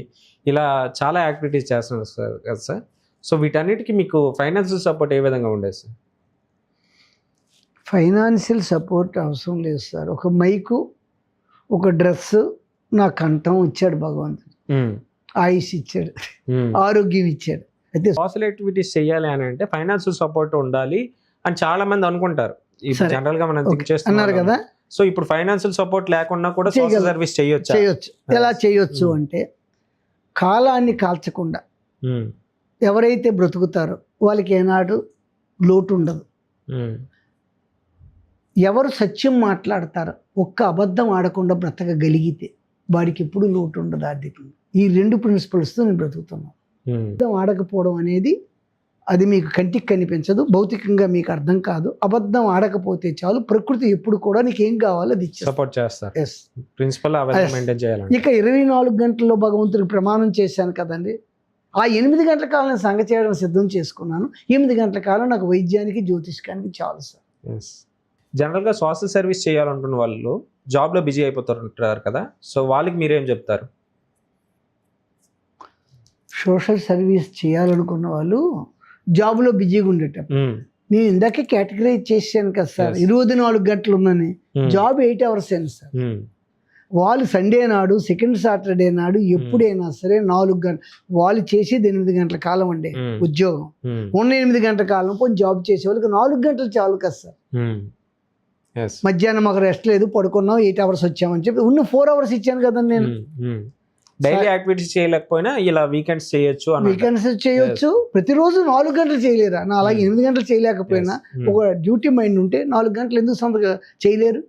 ఇలా చాలా యాక్టివిటీస్ చేస్తున్నారు సార్ కదా సార్. సో వీటన్నిటికీ మీకు ఫైనాన్షియల్ సపోర్ట్ ఏ విధంగా ఉండేది సార్? ఫైనాన్షియల్ సపోర్ట్ అవసరం లేదు సార్. ఒక మైకు, ఒక డ్రెస్, నా కంఠం ఇచ్చాడు భగవంతుడు, ఆయుష్ ఇచ్చాడు, ఆరోగ్యం ఇచ్చాడు. అయితే సోషల్ యాక్టివిటీస్ చేయాలి అని అంటే ఫైనాన్షియల్ సపోర్ట్ ఉండాలి అని చాలా మంది అనుకుంటారు. జనరల్ గా మనం అన్నారు కదా. సో ఇప్పుడు ఫైనాన్షియల్ సపోర్ట్ లేకుండా కూడా సోషల్ సర్వీస్ చేయొచ్చు. ఎలా చేయొచ్చు అంటే, కాలాన్ని కాల్చకుండా ఎవరైతే బ్రతుకుతారో వాళ్ళకి ఏనాడు లోటు ఉండదు. ఎవరు సత్యం మాట్లాడతారో, ఒక్క అబద్ధం ఆడకుండా బ్రతకగలిగితే వాడికి ఎప్పుడు లోటు ఉండదు ఆర్థికంగా. ఈ 2 ప్రిన్సిపల్స్తో నేను బ్రతుకుతున్నాను. అబద్ధం ఆడకపోవడం అనేది అది మీకు కంటికి కనిపించదు, భౌతికంగా మీకు అర్థం కాదు. అబద్ధం ఆడకపోతే చాలు, ప్రకృతి ఎప్పుడు కూడా నీకు ఏం కావాలో అది సపోర్ట్ చేస్తారు. ఇక 24 గంటల్లో భగవంతుడికి ప్రమాణం చేశాను కదండి. ఆ 8 గంటల కాలం నేను సంగ చేయడం సిద్ధం చేసుకున్నాను. 8 గంటల కాలం నాకు వైద్యానికి, జ్యోతిష్కానికి చాలు సార్. జనరల్గా సోషల్ సర్వీస్ చేయాలనుకున్న వాళ్ళు జాబ్లో బిజీ అయిపోతారు కదా. సో వాళ్ళకి మీరేం చెప్తారు? సోషల్ సర్వీస్ చేయాలనుకున్న వాళ్ళు జాబ్లో బిజీగా ఉండేటప్పుడు, నేను ఇందాకే కేటగరైజ్ చేశాను కదా సార్, 24 గంటలు ఉందని. జాబ్ 8 hours అయినా సార్. వాళ్ళు సండే నాడు, సెకండ్ సాటర్డే నాడు ఎప్పుడైనా సరే 4 గంటలు వాళ్ళు చేసేది 8 గంటల కాలం అండి ఉద్యోగం. ఉన్న 8 గంటల కాలం పోయి జాబ్ చేసే వాళ్ళకి 4 గంటలు చాలు కదా సార్. మధ్యాహ్నం మాకు రెస్ట్ లేదు, పడుకున్నాం, 8 hours వచ్చామని చెప్పి ఉన్న 4 hours ఇచ్చాను కదండి నేను. డైలీ యాక్టివిటీస్ చేయలేకపోయినా ఇలా వీకెండ్స్ చేయొచ్చు అని వీకెండ్స్ చేయొచ్చు, ప్రతిరోజు 4 గంటలు చేయలేరా? నా అలాగే 8 గంటలు చేయలేకపోయినా ఒక డ్యూటీ మైండ్ ఉంటే 4 గంటలు ఎందుకు సొంతగా చేయలేరు?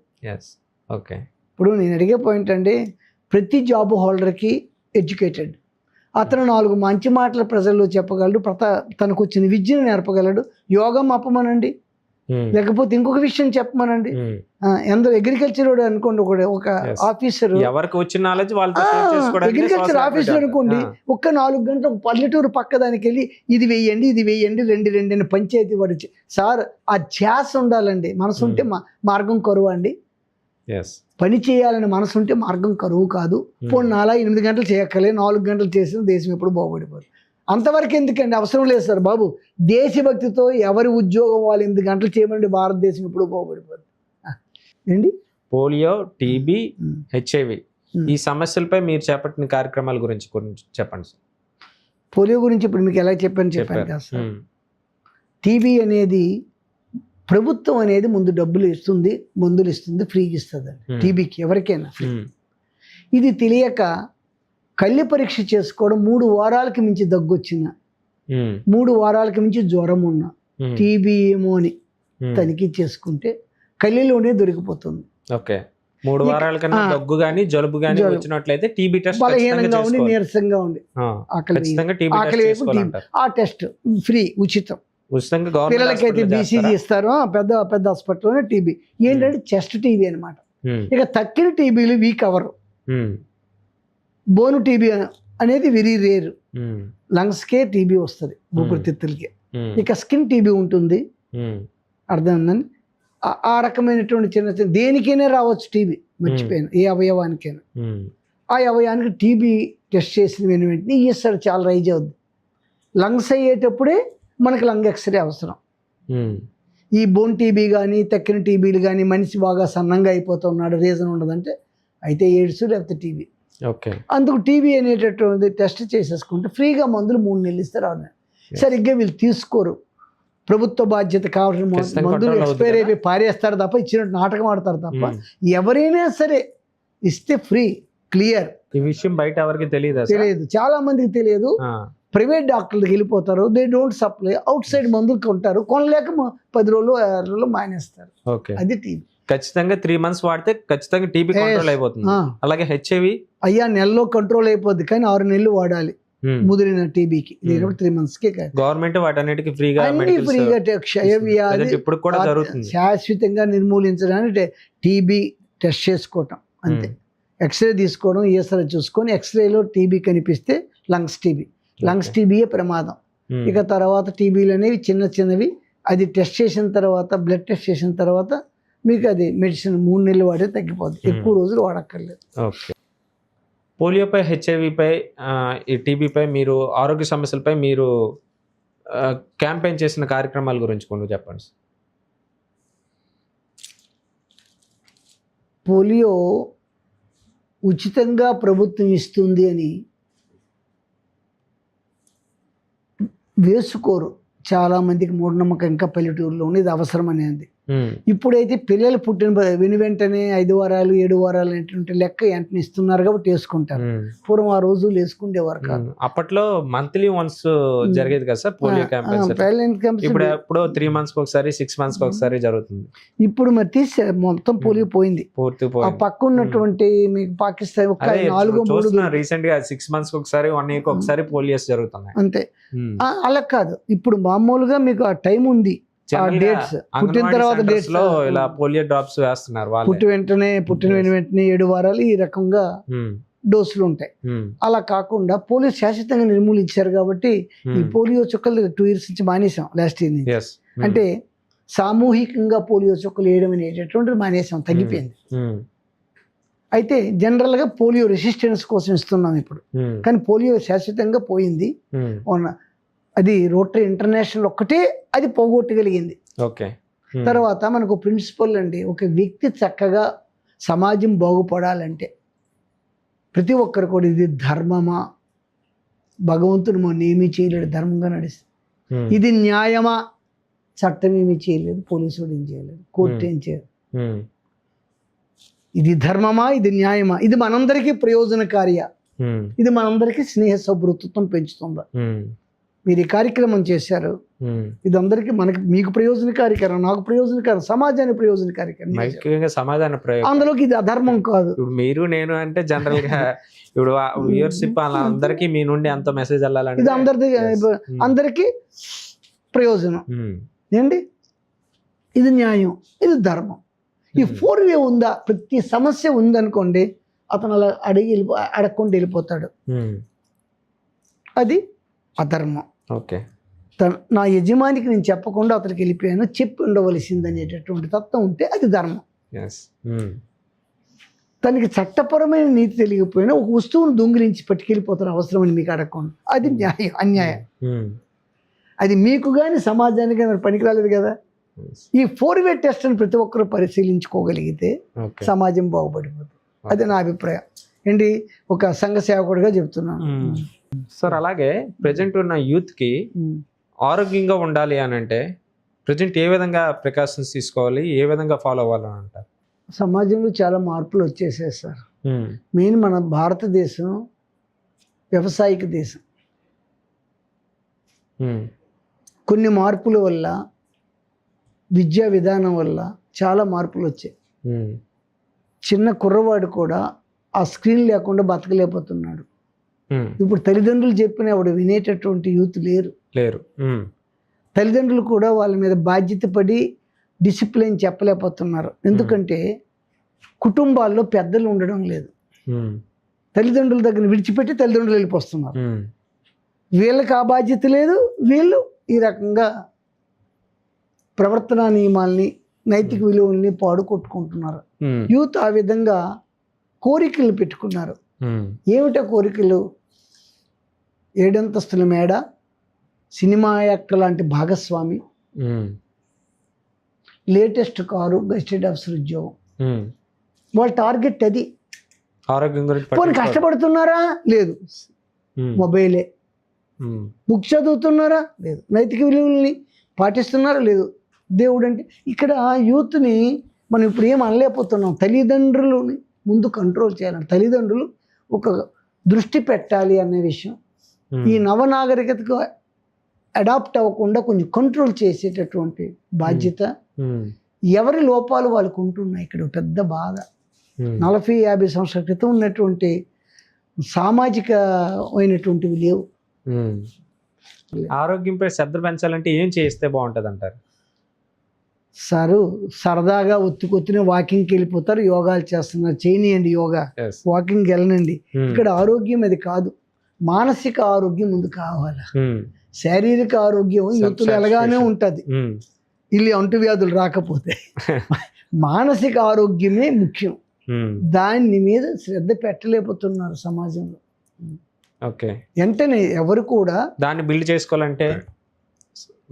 ఓకే. ఇప్పుడు నేను అడిగే పాయింట్ అండి, ప్రతి జాబ్ హోల్డర్కి ఎడ్యుకేటెడ్, అతను 4 మంచి మాటలు ప్రజల్లో చెప్పగలడు, తనకు వచ్చిన విద్యను నేర్పగలడు. యోగం అప్పమనండి, లేకపోతే ఇంకొక విషయం చెప్పమనండి. ఎందరో అగ్రికల్చర్ అనుకోండి, ఒక ఆఫీసర్, ఎవరికి వచ్చిన నాలెడ్జ్ వాళ్ళతో షేర్ చేసుకోవడానికి అగ్రికల్చర్ ఆఫీసర్ అనుకోండి, ఒక్క 4 గంటలు ఒక పల్లెటూరు పక్క దానికి వెళ్ళి ఇది వేయండి ఇది వేయండి 2 అని పంచాయతీ వాడు సార్, ఆ ధ్యాస ఉండాలండి. మనసు ఉంటే మార్గం కరువు అండి. పని చేయాలని మనసు ఉంటే మార్గం కరువు కాదు. పోనీ 8 గంటలు చేయక్కలే, 4 గంటలు చేసిన దేశం ఎప్పుడు బాగుపడిపోదు. అంతవరకు ఎందుకండి? అవసరం లేదు సార్ బాబు. దేశభక్తితో ఎవరి ఉద్యోగం వాళ్ళు 8 గంటలు చేయమండి, భారతదేశం ఎప్పుడు బాగుపడిపోదు ఏంటి? పోలియో, టీబీ, హెచ్ఐవి ఈ సమస్యలపై మీరు చేపట్టిన కార్యక్రమాల గురించి చెప్పండి సార్. పోలియో గురించి ఇప్పుడు మీకు ఎలా చెప్పాను కదా సార్. టీబీ అనేది ప్రభుత్వం అనేది ముందు డబ్బులు ఇస్తుంది, మందులు ఇస్తుంది, ఫ్రీగా ఇస్తుంది అండి టీబీకి, ఎవరికైనా ఫ్రీ. ఇది తెలియక కళ్ళి పరీక్ష చేసుకోవడం, 3 వారాలకి మించి దగ్గొచ్చిన, 3 వారాలకి మించి జ్వరం ఉన్న, టీబీ ఏమో అని తనిఖీ చేసుకుంటే కళ్ళిలోనే దొరికిపోతుంది. ఓకే. 3 వారాల కన్నా దగ్గు గానీ జలుబు గానీ వచ్చినట్లయితే టీబీ టెస్ట్ బలహీనంగా ఉండి, నీరసంగా ఉండి, ఆకలి ఆ టెస్ట్ ఫ్రీ, ఉచితం. పిల్లలకైతే బీసీజీ ఇస్తారు, పెద్ద హాస్పిటల్లోనే టీబీ. ఏంటంటే చెస్ట్ టీబీ అనమాట. ఇక తక్కిన టీబీలు వీక్ అవరు. బోను టీబీ అనేది వెరీ రేర్, లంగ్స్కే టీబీ వస్తుంది, ఊపిరితిత్తులకి. ఇక స్కిన్ టీబీ ఉంటుంది, అర్థం ఉందని. ఆ రకమైనటువంటి చిన్న దేనికైనా రావచ్చు టీబీ, మర్చిపోయాను, ఏ అవయవానికైనా. ఆ అవయవానికి టీబీ టెస్ట్ చేసిన వెంటనే ఈఎస్ఆర్ చాలా రైజ్ అవుద్ది. లంగ్స్ అయ్యేటప్పుడే మనకి లంగ్ ఎక్స్రే అవసరం. ఈ బోన్ టీబీ కానీ తక్కిన టీబీలు కానీ మనిషి బాగా సన్నంగా అయిపోతున్నాడు, రీజన్ ఉండదంటే అయితే ఎయిడ్స్ లేకపోతే టీబీ. అందుకు టీబీ అనేటటువంటి టెస్ట్ చేసేసుకుంటే ఫ్రీగా మందులు 3 నెలలు ఇస్తారు. సరిగ్గా వీళ్ళు తీసుకోరు. ప్రభుత్వ బాధ్యత కావాల్సిన మందులు ఎక్స్పైర్ అయిపోయి పారేస్తారు తప్ప, ఇచ్చినట్టు నాటకం ఆడతారు తప్ప. ఎవరైనా సరే ఇస్తే ఫ్రీ, క్లియర్. ఈ విషయం బయట ఎవరికి తెలియదు, చాలా మందికి తెలియదు. ప్రైవేట్ డాక్టర్లకు వెళ్ళిపోతారు, they don't supply, out side మందులు కొంటారు, కొనలేక 10 రోజులు 6 రోజులు మానేస్తారు. అది టీబీ. ఖచ్చితంగా 3 months వాడితే ఖచ్చితంగా టీబీ కంట్రోల్ అయిపోతుంది. అలాగే హెచ్ఐవి అయ్యా నెలలో కంట్రోల్ అయిపోద్ది, కానీ 6 నెలలు వాడాలి ముదిరిన టీబీకి. 3 months గవర్నమెంట్ వాటన్నిటికీ ఫ్రీగా క్షయవ్యాధి ఇప్పుడు కూడా జరుగుతుంది. శాశ్వతంగా నిర్మూలించడానికి టీబీ టెస్ట్ చేసుకోవటం అంతే. ఎక్స్రే తీసుకోవడం, ఈఎస్ఆర్ చూసుకొని ఎక్స్రేలో టీబీ కనిపిస్తే లంగ్స్ టీబీయే ప్రమాదం. ఇక తర్వాత టీబీలు అనేవి చిన్నవి, అది టెస్ట్ చేసిన తర్వాత, బ్లడ్ టెస్ట్ చేసిన తర్వాత మీకు అది మెడిసిన్ 3 నెలలు వాడితే తగ్గిపోద్ది, ఎక్కువ రోజులు వాడక్కర్లేదు. పోలియోపై, హెచ్ఐవిపై, ఈ టీబీపై మీరు ఆరోగ్య సమస్యలపై మీరు క్యాంపెయిన్ చేసిన కార్యక్రమాల గురించి కొన్ని చెప్పండి. పోలియో ఉచితంగా ప్రభుత్వం ఇస్తుంది అని వేసుకోరు చాలామందికి మూఢనమ్మకం, ఇంకా పల్లెటూరులో ఇది అవసరం అనేది. ఇప్పుడైతే పిల్లలు పుట్టిన వెంటనే 5 వారాలు 7 వారాలు ఏంటంటే లెక్క వెంటనే ఇస్తున్నారు కాబట్టి వేసుకుంటారు. పూర్వం ఆ రోజులు వేసుకుంటేవారు కాదు. అప్పట్లో మంత్లీ వన్స్ జరిగేది కదా సార్ పోలియో క్యాంపెయిన్. ఇప్పుడు 3 months ఒకసారి, 6 months ఒకసారి జరుగుతుంది. ఇప్పుడు మరి తీసే మొత్తం పోలియో పోయింది. ఆ పక్క ఉన్నటువంటి మీకు పాకిస్తాన్ 4-3 రీసెంట్ గా 6 months ఒకసారి, 1 year ఒకసారి పోలియోస్ జరుగుతున్నాయి అంతే. అలా కాదు, ఇప్పుడు మామూలుగా మీకు ఆ టైం ఉంది, పుట్టిన తర్వాత డేట్స్ లో ఇలా పోలియో డ్రాప్స్ వేస్తున్నారు. పుట్టిన వెంటనే 7 వారాలు ఈ రకంగా డోసులు ఉంటాయి. అలా కాకుండా పోలియో శాశ్వతంగా నిర్మూలించారు కాబట్టి ఈ పోలియో చుక్కలు 2 years నుంచి మానేసాం, లాస్ట్ ఇయర్ నుంచి. అంటే సామూహికంగా పోలియో చుక్కలు వేయడం అనేటటువంటిది మానేసాం, తగ్గిపోయింది. అయితే జనరల్గా పోలియో రెసిస్టెన్స్ కోసం ఇస్తున్నాం ఇప్పుడు, కానీ పోలియో శాశ్వతంగా పోయింది. అది రోటరీ ఇంటర్నేషనల్ ఒక్కటే అది పోగొట్టగలిగింది. తర్వాత మనకు ప్రిన్సిపల్ అండి, ఒక వ్యక్తి చక్కగా సమాజం బాగుపడాలంటే ప్రతి ఒక్కరు కూడా ఇది ధర్మమా, భగవంతుడు ఏమీ చేయలేడు, ధర్మంగా నడిస్తే ఇది న్యాయమా, చట్టం ఏమీ చేయలేదు, పోలీసు ఏం చేయలేదు, కోర్టు ఏం చేయలేదు. ఇది ధర్మమా, ఇది న్యాయమా, ఇది మనందరికీ ప్రయోజనకారియా, ఇది మనందరికీ స్నేహ సౌభృత్వం పెంచుతుందా? మీరు ఈ కార్యక్రమం చేశారు, ఇది అందరికీ మీకు ప్రయోజనకారికరం, నాకు ప్రయోజనకారం, సమాజానికి ప్రయోజనకారికరం. ముఖ్యంగా సమాధాన ప్రయోగం. అందులోకి ఇది అధర్మం కాదు. ఇప్పుడు మీరు నేను అంటే జనరల్ గా ఇప్పుడు వ్యూవర్షిప్ అందరికీ మీ నుండి అంత మెసేజ్ వెళ్ళాలంటే ఇది అందరికీ ప్రయోజనం ఏంటి? ఇది న్యాయం, ఇది ధర్మం. ఈ 4-way ఉందా? ప్రతి సమస్య ఉందనుకోండి, అతను అలా అడగకుండా వెళ్ళిపోతాడు. అది అధర్మం. ఓకే, నా యజమానికి నేను చెప్పకుండా అతనికి వెళ్ళిపోయాను, చెప్పి ఉండవలసింది అనేటటువంటి తత్వం ఉంటే అది ధర్మం. తనకి చట్టపరమైన నీతి తెలియకపోయినా ఒక వస్తువును దొంగిలించి పట్టుకెళ్ళిపోతారు అవసరమని మీకు అడగకుండా, అది న్యాయం, అన్యాయం. అది మీకు కానీ సమాజానికి కానీ పనికిరాలేదు కదా. ఈ 4-way టెస్ట్ని ప్రతి ఒక్కరు పరిశీలించుకోగలిగితే సమాజం బాగుపడిపోతుంది. అది నా అభిప్రాయం ఏంటి, ఒక సంఘ సేవకుడిగా చెప్తున్నాను. సార్, అలాగే ప్రజెంట్ ఉన్న యూత్కి ఆరోగ్యంగా ఉండాలి అని అంటే ప్రజెంట్ ఏ విధంగా ప్రికాషన్స్ తీసుకోవాలి, ఏ విధంగా ఫాలో అవ్వాలని అంటారు? సమాజంలో చాలా మార్పులు వచ్చేసాయి సార్. మెయిన్ మన భారతదేశం వ్యవసాయక దేశం. కొన్ని మార్పుల వల్ల, విద్యా విధానం వల్ల చాలా మార్పులు వచ్చాయి. చిన్న కుర్రవాడు కూడా ఆ స్క్రీన్ లేకుండా బతకలేకపోతున్నాడు. ఇప్పుడు తల్లిదండ్రులు చెప్పిన వాడు వినేటటువంటి యూత్ లేరు. తల్లిదండ్రులు కూడా వాళ్ళ మీద బాధ్యత పడి డిసిప్లిన్ చెప్పలేకపోతున్నారు. ఎందుకంటే కుటుంబాల్లో పెద్దలు ఉండడం లేదు. తల్లిదండ్రుల దగ్గర విడిచిపెట్టి తల్లిదండ్రులు వెళ్ళిపోతున్నారు. వీళ్ళకి ఆ బాధ్యత లేదు. వీళ్ళు ఈ రకంగా ప్రవర్తనా నియమాల్ని, నైతిక విలువల్ని పాడుకొట్టుకుంటున్నారు. యూత్ ఆ విధంగా కోరికలు పెట్టుకున్నారు. ఏమిటా కోరికలు? 7 అంతస్తుల మేడ, సినిమా యాక్టర్ లాంటి భాగస్వామి, లేటెస్ట్ కారు, గెస్టెడ్ ఆఫీసర్ ఉద్యోగం. వాళ్ళ టార్గెట్ అది. ఆరోగ్యం గురించి పోనీ కష్టపడుతున్నారా? లేదు. మొబైలే. బుక్ చదువుతున్నారా? లేదు. నైతిక విలువల్ని పాటిస్తున్నారా? లేదు. దేవుడు అంటే ఇక్కడ యూత్ని మనం ఇప్పుడు ఏం అనలేకపోతున్నాం. తల్లిదండ్రులని ముందు కంట్రోల్ చేయాలి. తల్లిదండ్రులు ఒక దృష్టి పెట్టాలి అనే విషయం. ఈ నవనాగరికతకు అడాప్ట్ అవ్వకుండా కొంచెం కంట్రోల్ చేసేటటువంటి బాధ్యత. ఎవరి లోపాలు వాళ్ళకు ఉంటున్నాయి. ఇక్కడ పెద్ద బాధ 40-50 సంవత్సరాల క్రితం ఉన్నటువంటి సామాజికమైనటువంటివి లేవు. ఆరోగ్యంపై శ్రద్ధ పెంచాలంటే ఏం చేస్తే బాగుంటుంది అంటారు? సారు సరదాగా ఒత్తుకొత్తునే వాకింగ్కి వెళ్ళిపోతారు, యోగాలు చేస్తున్నారు. చేయనియండి యోగా, వాకింగ్కి వెళ్ళనండి. ఇక్కడ ఆరోగ్యం అది కాదు, మానసిక ఆరోగ్యం ముందు కావాలి. శారీరక ఆరోగ్యం యూత్తులు ఎలాగానే ఉంటుంది, ఇల్లు అంటువ్యాధులు రాకపోతే. మానసిక ఆరోగ్యమే ముఖ్యం. దాని మీద శ్రద్ధ పెట్టలేకపోతున్నారు సమాజంలో. ఓకే, వెంటనే ఎవరు కూడా దాన్ని బిల్డ్ చేసుకోవాలంటే,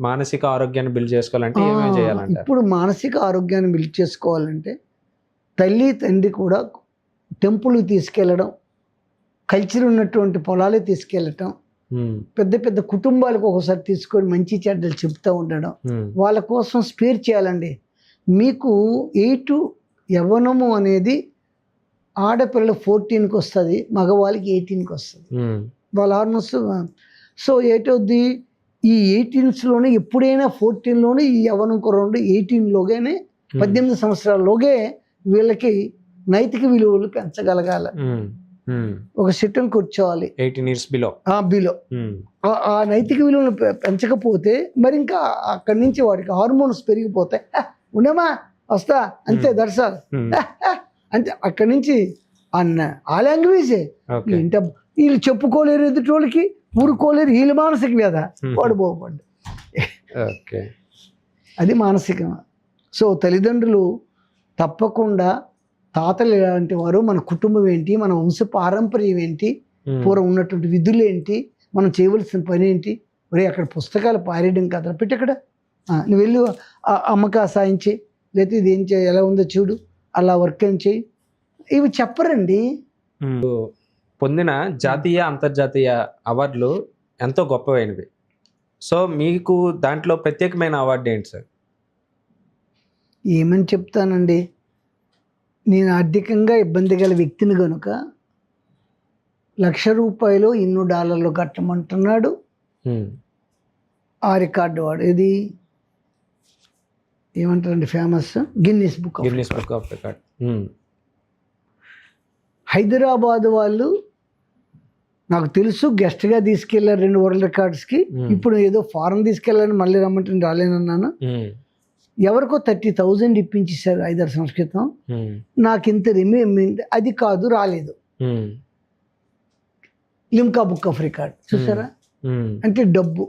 మానసిక ఆరోగ్యాన్ని బిల్డ్ చేసుకోవాలంటే ఏమేమి చేయాలంటే? ఇప్పుడు మానసిక ఆరోగ్యాన్ని బిల్డ్ చేసుకోవాలంటే తల్లి తండ్రి కూడా టెంపుల్కి తీసుకెళ్ళడం, కల్చర్ ఉన్నటువంటి పొలాలే తీసుకెళ్ళటం, పెద్ద పెద్ద కుటుంబాలకు ఒకసారి తీసుకొని మంచి చెడ్డలు చెప్తూ ఉండడం, వాళ్ళ కోసం స్పేర్ చేయాలండి. మీకు 8 యవ్వనము అనేది ఆడపిల్లలు 14కి వస్తుంది, మగవాళ్ళకి 18కి వస్తుంది. వాళ్ళ ఆల్మోస్ట్ సో ఏటవుద్ది, ఈ 18స్లోనే ఎప్పుడైనా 14లోనే ఈ యవ్వనం కుర్రోడు 18లోగానే 18 సంవత్సరాల్లోగే వీళ్ళకి నైతిక విలువలు పెంచగలగాల. ఒక సిట్టం కూర్చోవాలి 18 years బిలో. ఆ నైతిక విలువలు పెంచకపోతే మరి ఇంకా అక్కడి నుంచి వాడికి హార్మోన్స్ పెరిగిపోతాయి. ఉండమా వస్తా అంతే, దర్శాలు అంతే. అక్కడి నుంచి ఆ లాంగ్వేజే. ఇంట వీళ్ళు చెప్పుకోలేరు, ఎదుటోళ్ళకి ఊరుకోలేరు, వీళ్ళు మానసిక వ్యాధ వాడు బాగుపడ్డు. అది మానసిక. సో తల్లిదండ్రులు తప్పకుండా, తాతలు ఎలాంటి వారు, మన కుటుంబం ఏంటి, మన వంశ పారంపర్యం ఏంటి, పూర్వం ఉన్నటువంటి విధులు ఏంటి, మనం చేయవలసిన పని ఏంటి. ఒరే అక్కడ పుస్తకాలు పారేయడం కదా, పెట్టి అక్కడ నువ్వు వెళ్ళి అమ్మకా సాయం చేయి, లేకపోతే ఇది ఏం చేయి, ఎలా ఉందో చూడు, అలా వర్క్ ఏం చేయి, ఇవి చెప్పరండి. పొందిన జాతీయ అంతర్జాతీయ అవార్డులు ఎంతో గొప్పవైనవి. సో మీకు దాంట్లో ప్రత్యేకమైన అవార్డు ఏంటి సార్? ఏమని చెప్తానండి, నేను ఆర్థికంగా ఇబ్బంది గల వ్యక్తిని కనుక ₹1,00,000 ఇన్ని డాలర్లు కట్టమంటున్నాడు. ఆ రికార్డు వాడు ఇది ఏమంటారండి famous Guinness book of record. Hyderabad వాళ్ళు నాకు తెలుసు గెస్ట్గా తీసుకెళ్లారు 2 వరల్డ్ రికార్డ్స్కి. ఇప్పుడు ఏదో ఫారెన్ తీసుకెళ్ళాలని మళ్ళీ రమ్మంటే రాలేనన్నాను. ఎవరికో 30,000 ఇప్పించేశారు 5-6 సంవత్సరాల క్రితం. నాకు ఇంత అది కాదు రాలేదు. లిమ్కా బుక్ ఆఫ్ రికార్డ్ చూసారా, అంటే డబ్బు.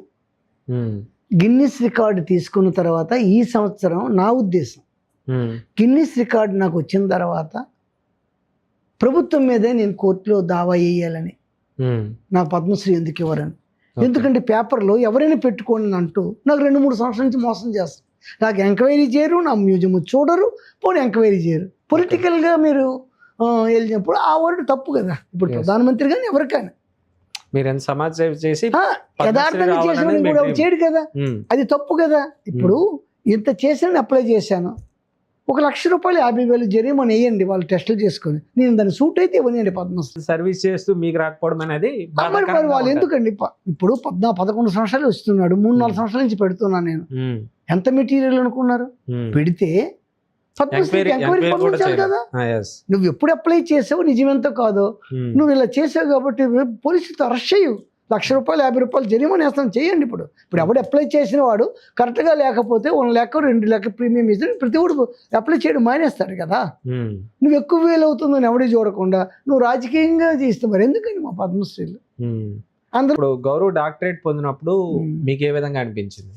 గిన్నిస్ రికార్డు తీసుకున్న తర్వాత ఈ సంవత్సరం నా ఉద్దేశం గిన్నిస్ రికార్డు నాకు వచ్చిన తర్వాత ప్రభుత్వం మీదే నేను కోర్టులో దావా వేయాలని. నాకు పద్మశ్రీ ఎందుకు ఇవ్వరని. ఎందుకంటే పేపర్లో ఎవరైనా పెట్టుకోండి అంటూ నాకు 2-3 సంవత్సరాల నుంచి మోసం చేస్తారు. నాకు ఎంక్వైరీ చేయరు, నా మ్యూజియం చూడరు, పోనీ ఎంక్వైరీ చేయరు. పొలిటికల్గా మీరు వెళ్ళినప్పుడు ఆ వర్డ్ తప్పు కదా. ఇప్పుడు ప్రధానమంత్రి కానీ ఎవరికైనా మీరు ఎంత సమాజ సేవ చేసి యథార్థంగా చేసిన కూడా ఎవరు చేయడు కదా, అది తప్పు కదా. ఇప్పుడు ఇంత చేసిన అప్లై చేశాను, ₹1,00,000 50,000 జరిమానా వేయండి వాళ్ళు టెస్టులు చేసుకొని. నేను దాన్ని సూట్ అయితే ఇవ్వనండి పద్మశ్రీ. సర్వీస్ చేస్తూ మీకు రాకపోవడం అనేది మరి వాళ్ళు ఎందుకండి. ఇప్పుడు 11 సంవత్సరాలు వస్తున్నాడు, 3-4 సంవత్సరాల నుంచి పెడుతున్నాను నేను. ఎంత మెటీరియల్ అనుకున్నారు పెడితే పద్మశ్రీకి ఎంక్వైరీ పంపించాలి కదా. నువ్వు ఎప్పుడు అప్లై చేసావు నిజమెంతో కాదో నువ్వు ఇలా చేసావు కాబట్టి పోలీసులతో అరెస్ట్ చేయు. ₹1,00,000 50,000 జరిమానా వేస్తాను చేయండి. ఇప్పుడు ఎవడు అప్లై చేసిన వాడు కరెక్ట్గా లేకపోతే 1 లెక్క 2 లెక్క ప్రీమియం ఇస్తే ప్రతి ఒడు అప్లై చేయడం మానేస్తాడు కదా. నువ్వు ఎక్కువ వేలు అవుతుందని ఎవడే చూడకుండా నువ్వు రాజకీయంగా చేస్తే మరి ఎందుకని మా పద్మశ్రీలు అందరూ. గౌరవ డాక్టరేట్ పొందినప్పుడు మీకు ఏ విధంగా అనిపించింది?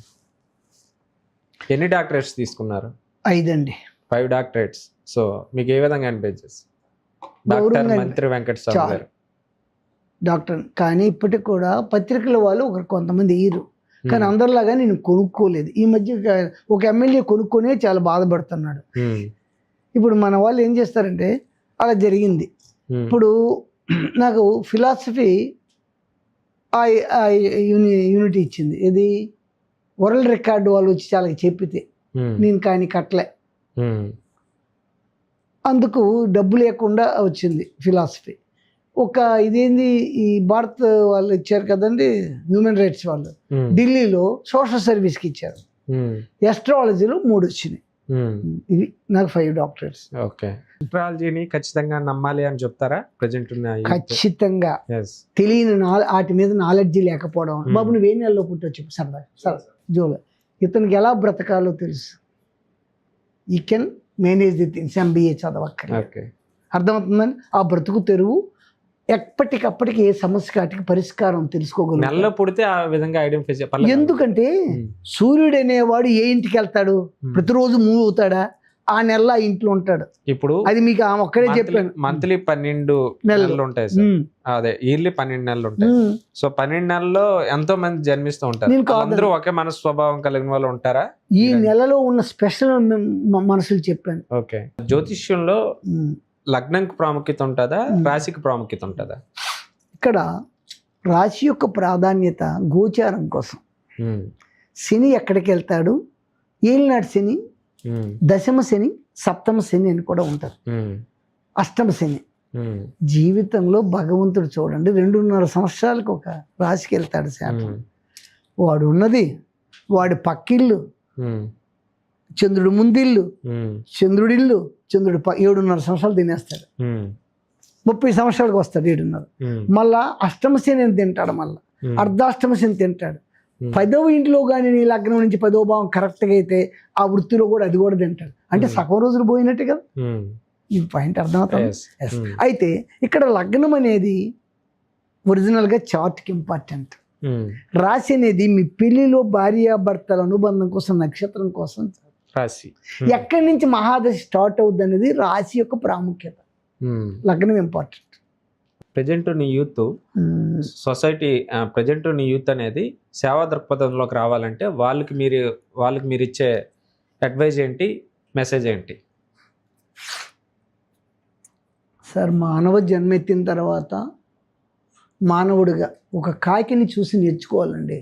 ఎన్ని డాక్టరేట్స్ తీసుకున్నారు? 5 అండి. 5 డాక్టరేట్స్. సో మీకు ఏ విధంగా అనిపించేసి? డాక్టర్ మంత్రి వెంకటస్వామి గారు డాక్టర్. కానీ ఇప్పటికి కూడా పత్రికల వాళ్ళు కొంతమంది ఇయ్యరు, కానీ అందరిలాగా నేను కొనుక్కోలేదు. ఈ మధ్య ఒక ఎమ్మెల్యే కొనుక్కొనే చాలా బాధపడుతున్నాడు. ఇప్పుడు మన వాళ్ళు ఏం చేస్తారంటే అలా జరిగింది. ఇప్పుడు నాకు ఫిలాసఫీ యూనిటీ ఇచ్చింది, ఇది వరల్డ్ రికార్డు వాళ్ళు వచ్చి చాలా చెప్పితే నేను కానీ కట్టలే. అందుకు డబ్బు లేకుండా వచ్చింది ఫిలాసఫీ. ఇదేంది ఈ భారత్ వాళ్ళు ఇచ్చారు కదండి హ్యూమన్ రైట్స్ వాళ్ళు, ఢిల్లీలో సోషల్ సర్వీస్కి ఇచ్చారు. ఎస్ట్రాలజీలో 3 వచ్చినాయి. ఇవి నాకు 5 డాక్టరేట్స్. ఓకే. ఎస్ట్రాలజీని ఖచ్చితంగా నమ్మాలి అని చెప్తారా ప్రజెంట్? ఖచ్చితంగా. తెలియని వాటి మీద నాలెడ్జీ లేకపోవడం. బాబు నువ్వు ఏ నెలలో పుట్టొచ్చు సరదా జోలో ఇతనికి ఎలా బ్రతకాలో తెలుసు. ఈ can manage the things. MBA చదవక్కర్లేదు. అర్థమవుతుందని ఆ బ్రతుకు తెరువు ఎప్పటికప్పటికి ఏ సమస్య కాటికి పరిష్కారం తెలుసుకోగలరు. పుడితే ఆ విధంగా ఐడెంటిఫై. ఎందుకంటే సూర్యుడు అనేవాడు ఏ ఇంటికి వెళ్తాడు? ప్రతిరోజు మూవ్ అవుతాడా? ఆ నెల ఇంట్లో ఉంటాడు. ఇప్పుడు అది మీకు ఒక్కడే చెప్పాను. మంత్లీ 12 నెలలు ఉంటాయి సార్. అదే ఇయర్లీ 12 నెలలు ఉంటాయి. సో 12 నెలల్లో ఎంతో మంది జన్మిస్తూ ఉంటారు. అందరూ ఒకే మనసు స్వభావం కలిగిన వాళ్ళు ఉంటారా? ఈ నెలలో ఉన్న స్పెషల్ మనసులు చెప్పాను. ఓకే. జ్యోతిష్యంలో లగ్నంకి ప్రాముఖ్యత ఉంటుందా, రాశికి ప్రాముఖ్యత ఉంటుందా? ఇక్కడ రాశి యొక్క ప్రాధాన్యత గోచారం కోసం. శని ఎక్కడికి వెళ్తాడు, ఏలినాటి శని, దశమ శని, సప్తమ శని అని కూడా ఉంటారు. అష్టమ శని. జీవితంలో భగవంతుడు చూడండి 2.5 సంవత్సరాలకు ఒక రాశికి వెళ్తాడు శాతం. వాడు ఉన్నది వాడి పక్కిల్లు, చంద్రుడు ముందిల్లు, చంద్రుడిల్లు. చంద్రుడు 7.5 సంవత్సరాలు తినేస్తాడు. 30 సంవత్సరాలకు వస్తాడు 7.5. మళ్ళా అష్టమ శని తింటాడు, మళ్ళా అర్ధాష్టమ శని తింటాడు. 10వ ఇంట్లో కానీ నీ లగ్నం నుంచి 10వ భావం కరెక్ట్గా అయితే ఆ వృత్తిలో కూడా అది కూడా తింటాడు. అంటే సగం రోజులు పోయినట్టే కదా. ఈ పాయింట్ అర్థమవుతుంది. అయితే ఇక్కడ లగ్నం అనేది ఒరిజినల్గా చార్ట్కి ఇంపార్టెంట్. రాశి అనేది మీ పెళ్లిలో భార్యాభర్తల అనుబంధం కోసం, నక్షత్రం కోసం రాశి. ఎక్కడి నుంచి మహాదశ స్టార్ట్ అవుద్ది అనేది రాశి యొక్క ప్రాముఖ్యత. లగ్నం ఇంపార్టెంట్. ప్రజెంట్ నీ యూత్ సొసైటీ, ప్రజెంట్ నీ యూత్ అనేది సేవా దృక్పథంలోకి రావాలంటే వాళ్ళకి మీరు ఇచ్చే అడ్వైజ్ ఏంటి, మెసేజ్ ఏంటి? సార్, మానవ జన్మెత్తిన తర్వాత మానవుడిగా ఒక కాకిని చూసి నేర్చుకోవాలండి.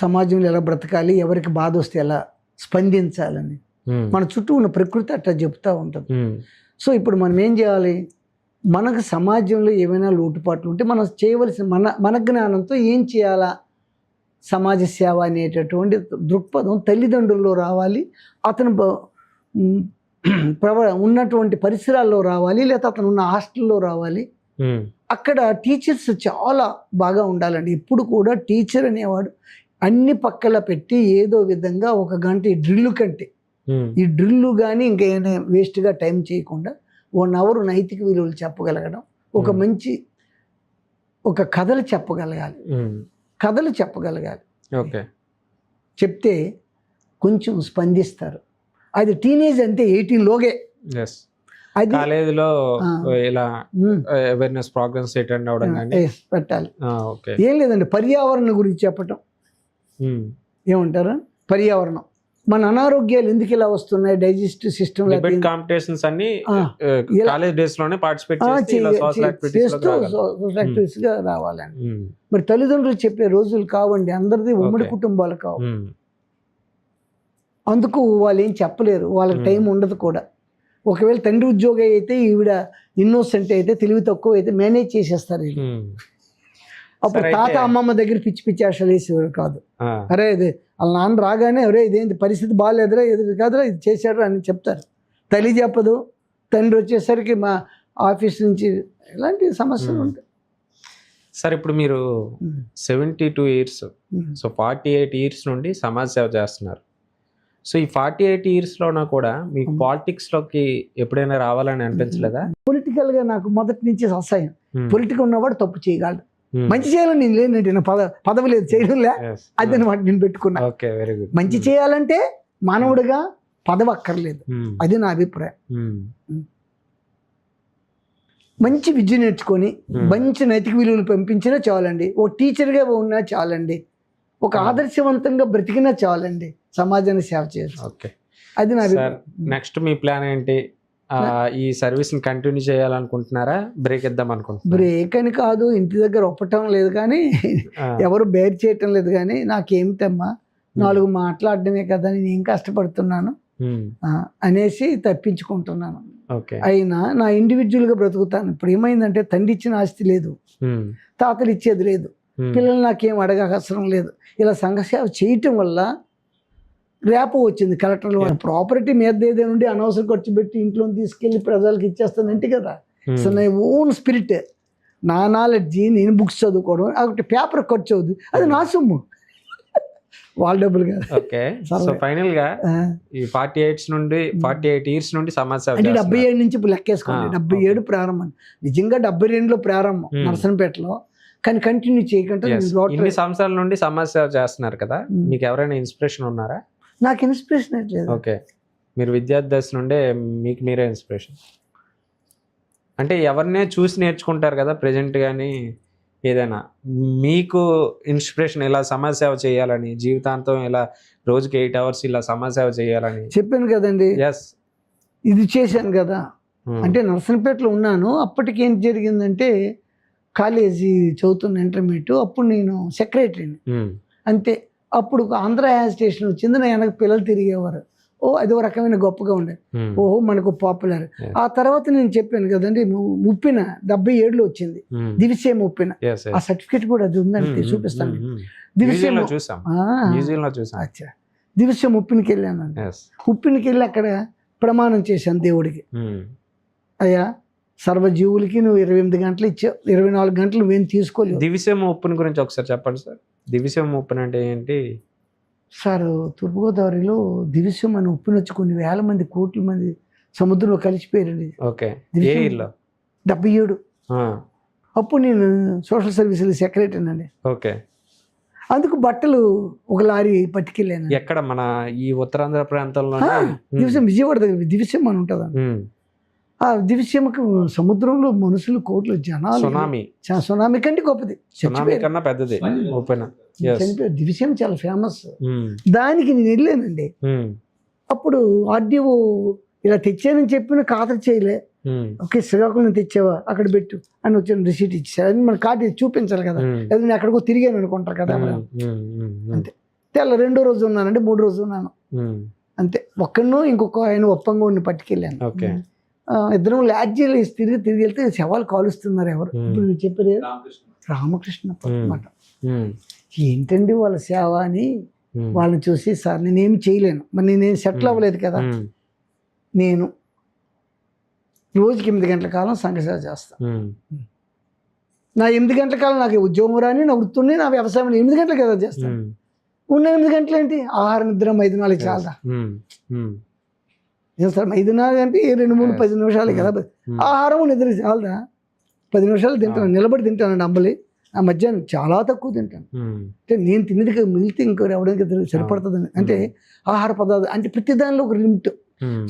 సమాజంలో ఎలా బ్రతకాలి, ఎవరికి బాధ వస్తే ఎలా స్పందించాలని మన చుట్టూ ఉన్న ప్రకృతి అట్లా చెప్తూ ఉంటుంది. సో ఇప్పుడు మనం ఏం చేయాలి? మనకు సమాజంలో ఏమైనా లోటుపాట్లు ఉంటే మనం చేయవలసిన మన జ్ఞానంతో ఏం చేయాలా, సమాజ సేవ అనేటటువంటి దృక్పథం తల్లిదండ్రుల్లో రావాలి, అతను ఉన్నటువంటి పరిసరాల్లో రావాలి, లేదా అతను ఉన్న హాస్టల్లో రావాలి. అక్కడ టీచర్స్ చాలా బాగా ఉండాలండి. ఎప్పుడు కూడా టీచర్ అనేవాడు అన్ని పక్కల పెట్టి ఏదో విధంగా ఒక గంట ఈ డ్రిల్లు కంటే ఈ డ్రిల్లు కానీ ఇంకేమైనా వేస్ట్గా టైం చేయకుండా 1 అవర్ నైతిక విలువలు చెప్పగలగడం, ఒక కథలు చెప్పగలగాలి. ఓకే, చెప్తే కొంచెం స్పందిస్తారు. అది టీనేజ్ అంటే 18 లోగే. అది కాలేజీలో ఇలా అవేర్నెస్ ప్రోగ్రామ్స్ అటెండ్ అవ్వడం కానీ పెట్టాలి. ఏం లేదండి, పర్యావరణం గురించి చెప్పటం. ఏమంటారు? పర్యావరణం, మన అనారోగ్యాలు ఎందుకు ఇలా వస్తున్నాయి, డైజెస్టివ్ సిస్టమ్ కాంపిటీషన్స్ అన్ని కాలేజ్ డేస్ లోనే పార్టిసిపేట్ యాక్టివిటీస్ గా రావాలండి. మరి తల్లిదండ్రులు చెప్పే రోజులు కావండి, అందరిది ఉమ్మడి కుటుంబాలు కావు. అందుకు వాళ్ళు ఏం చెప్పలేరు, వాళ్ళకి టైం ఉండదు కూడా. ఒకవేళ తండ్రి ఉద్యోగి అయితే ఈవిడ ఇన్నోసెంట్ అయితే, తెలివి తక్కువ అయితే మేనేజ్ చేసేస్తారు. అప్పుడు తాత అమ్మమ్మ దగ్గర పిచ్చి పిచ్చి ఆశలు వేసేవారు కాదు. అరే ఇది వాళ్ళ నాన్న రాగానే అరే ఇదేంటి పరిస్థితి బాగాలేదురా, ఎదురు కాదురా, ఇది చేశాడు అని చెప్తారు. తల్లి చెప్పదు, తండ్రి వచ్చేసరికి మా ఆఫీస్ నుంచి ఇలాంటి సమస్యలు ఉంటాయి. సార్ ఇప్పుడు మీరు 72 years, సో 48 years నుండి సమాజ సేవ చేస్తున్నారు. సో ఈ 48 yearsలోనా కూడా మీకు పాలిటిక్స్లోకి ఎప్పుడైనా రావాలని అనిపించలేదా? పొలిటికల్గా నాకు మొదటి నుంచి అసహ్యం. పొలిటికల్ ఉన్నవాడు తప్పు చేయగలడు, మంచి చేయాలని నేను లేనంటే నా పదవి లేదు, చేయడంలే, అది అనమాట నేను పెట్టుకున్నా. మంచి చేయాలంటే మానవుడిగా పదవి అక్కర్లేదు, అది నా అభిప్రాయం. మంచి విద్య నేర్చుకొని మంచి నైతిక విలువలు పంపించినా చాలండి, ఓ టీచర్గా ఉన్నా చాలండి, ఒక ఆదర్శవంతంగా బ్రతికినా చాలండి, సమాజాన్ని సేవ చేయాలి. అది నా అభిప్రాయం. నెక్స్ట్ మీ ప్లాన్ ఏంటి? ఈ సర్వీస్ ని కంటిన్యూ చేయాలనుకుంటున్నారా, బ్రేక్ ఇద్దాం అనుకుంటున్నారా? బ్రేక్ అని కాదు, ఇంటి దగ్గర ఒప్పటం లేదు కానీ ఎవరు బేర్ చేయటం లేదు కానీ నాకేమిటమ్మా 4 మాట్లాడడమే కదా, నేను కష్టపడుతున్నాను అనేసి తప్పించుకుంటున్నాను. అయినా నా ఇండివిజువల్గా బ్రతుకుతాను. ఇప్పుడు ఏమైందంటే తండ్రి ఇచ్చిన ఆస్తి లేదు, తాతలు ఇచ్చేది లేదు, పిల్లలు నాకేం అడగవసరం లేదు. ఇలా సంఘసేవ చేయటం వల్ల రేపు వచ్చింది కలెక్టర్లు ప్రాపర్టీ మీద నుండి అనవసరం ఖర్చు పెట్టి ఇంట్లో తీసుకెళ్లి ప్రజలకు ఇచ్చేస్తానంటే కదా. సో నా ఓన్ స్పిరిట్, నా నాలెడ్జి, నేను బుక్స్ చదువుకోవడం, ఒకటి పేపర్ ఖర్చు అవుతుంది, అది నా సొమ్ము, వాళ్ళ డబ్బులు కాదు. ఓకే, సో ఫైనల్ గా ఈ 48 years నుండి సమాజ సేవ అంటే 77 నుంచి ఇప్పుడు లెక్కేసుకోండి. 77 ప్రారంభం, నిజంగా 72లో ప్రారంభం నర్సంపేటలో, కానీ కంటిన్యూ చేయకుండా ఇన్ని సంవత్సరాల నుండి సమాజ సేవ చేస్తున్నారు కదా, మీకు ఎవరైనా ఇన్స్పిరేషన్ ఉన్నారా? నాకు ఇన్స్పిరేషన్ లేదు. ఓకే, మీరు విద్యార్థి దశ నుండే మీకు మీరే ఇన్స్పిరేషన్ అంటే ఎవరినే చూసి నేర్చుకుంటారు కదా ప్రెజెంట్ కానీ ఏదైనా మీకు ఇన్స్పిరేషన్ ఇలా సమాజ సేవ చేయాలని, జీవితాంతం ఇలా రోజుకి 8 hours ఇలా సమాజ సేవ చేయాలని చెప్పాను కదండి. ఇది చేశాను కదా, అంటే నర్సంపేటలో ఉన్నాను. అప్పటికి ఏం జరిగిందంటే కాలేజీ చదువుతున్న ఇంటర్మీడియట్, అప్పుడు నేను సెక్రటరీని అంతే. అప్పుడు ఆంధ్ర స్టేషన్ వచ్చింది, నా వెనక పిల్లలు తిరిగేవారు. ఓ అది ఒక రకమైన గొప్పగా ఉండేది, ఓహో మనకు పాపులర్. ఆ తర్వాత నేను చెప్పాను కదండి, ముప్పిన 77లో వచ్చింది దివిసే ముప్పిన, ఆ సర్టిఫికేట్ కూడా అది ఉందండి, చూపిస్తాను. దివిసే ముప్పినికి వెళ్ళాను, ముప్పినికి వెళ్ళి అక్కడ ప్రమాణం చేశాను దేవుడికి, అయ్యా సర్వజీవులకి నువ్వు 28 గంటలు ఇచ్చావు, 24 గంటలు నువ్వేం తీసుకోలేవు. దివిసీమ ఉప్పుని గురించి ఒకసారి చెప్పండి సార్. దివిసీమ ఉప్పుని అంటే ఏంటి సార్? తూర్పుగోదావరిలో దివిసీమ అని ఉప్పుని వచ్చి కొన్ని వేల మంది, కోట్ల మంది సముద్రంలో కలిసిపోయారండి. ఓకే, 77. అప్పుడు నేను సోషల్ సర్వీసులు సెక్రటరీ అండి. ఓకే, అందుకు బట్టలు ఒక లారీ పట్టుకెళ్ళాను. ఎక్కడ? మన ఈ ఉత్తరాంధ్ర ప్రాంతంలో దివిసీమ, విజయవాడ దగ్గర దివిసీమ అని ఉంటుంది. ఆ దివిసీమకు సముద్రంలో మనుషులు, కోట్లు, జనాలు, సునామీ కంటే గొప్పది, పెద్దది చనిపోయారు. దివిసీమ చాలా ఫేమస్. దానికి నేను వెళ్ళానండి. అప్పుడు ఆర్డీఓ ఇలా తెచ్చానని చెప్పిన ఖాతరు చేయలే. ఓకే, శ్రీకాకుళం తెచ్చావా, అక్కడ పెట్టు అని వచ్చిన రిసీట్ ఇచ్చారు. అది మన కార్డు చూపించాలి కదా, లేదా నేను ఎక్కడికో తిరిగాను అనుకుంటారు కదా. అంతే, తెల్ల 2వ రోజు ఉన్నానండి, 3వ రోజు ఉన్నాను అంతే. ఒక్కడను ఇంకొక ఆయన ఒప్పంగా పట్టుకెళ్ళాను. ఇద్దరం లాడ్జీలు వేసి తిరిగి వెళ్తే శవాలు కాలుస్తున్నారు ఎవరు. ఇప్పుడు మీరు చెప్పారు రామకృష్ణ అన్నమాట. ఏంటండి వాళ్ళ సేవ అని వాళ్ళని చూసి, సార్ నేనేమి చేయలేను, మరి నేనేం సెటిల్ అవ్వలేదు కదా, నేను రోజుకి 8 గంటల కాలం సంఘసేవ చేస్తాను. నా 8 గంటల కాలం నాకు ఉద్యోగం రాని, నా వృత్తుని, నా వ్యవసాయం 8 గంటలకు కదా చేస్తాను. ఉన్న 8 గంటలు ఏంటి, ఆహారం నిద్ర 5-4 చాలా ఏం సార్ 5-4 అంటే 2-3-10 నిమిషాలు కదా. ఆహారం నిద్ర చాలదా, 10 నిమిషాలు తింటాను, నిలబడి తింటానండి అంబలి. ఆ మధ్యాహ్నం చాలా తక్కువ తింటాను. అంటే నేను తినేది మిగిలితే ఇంకోరు ఎవరికి సరిపడుతుందని. అంటే ఆహార పదార్థాలు అంటే ప్రతి దానిలో ఒక లిమిట్.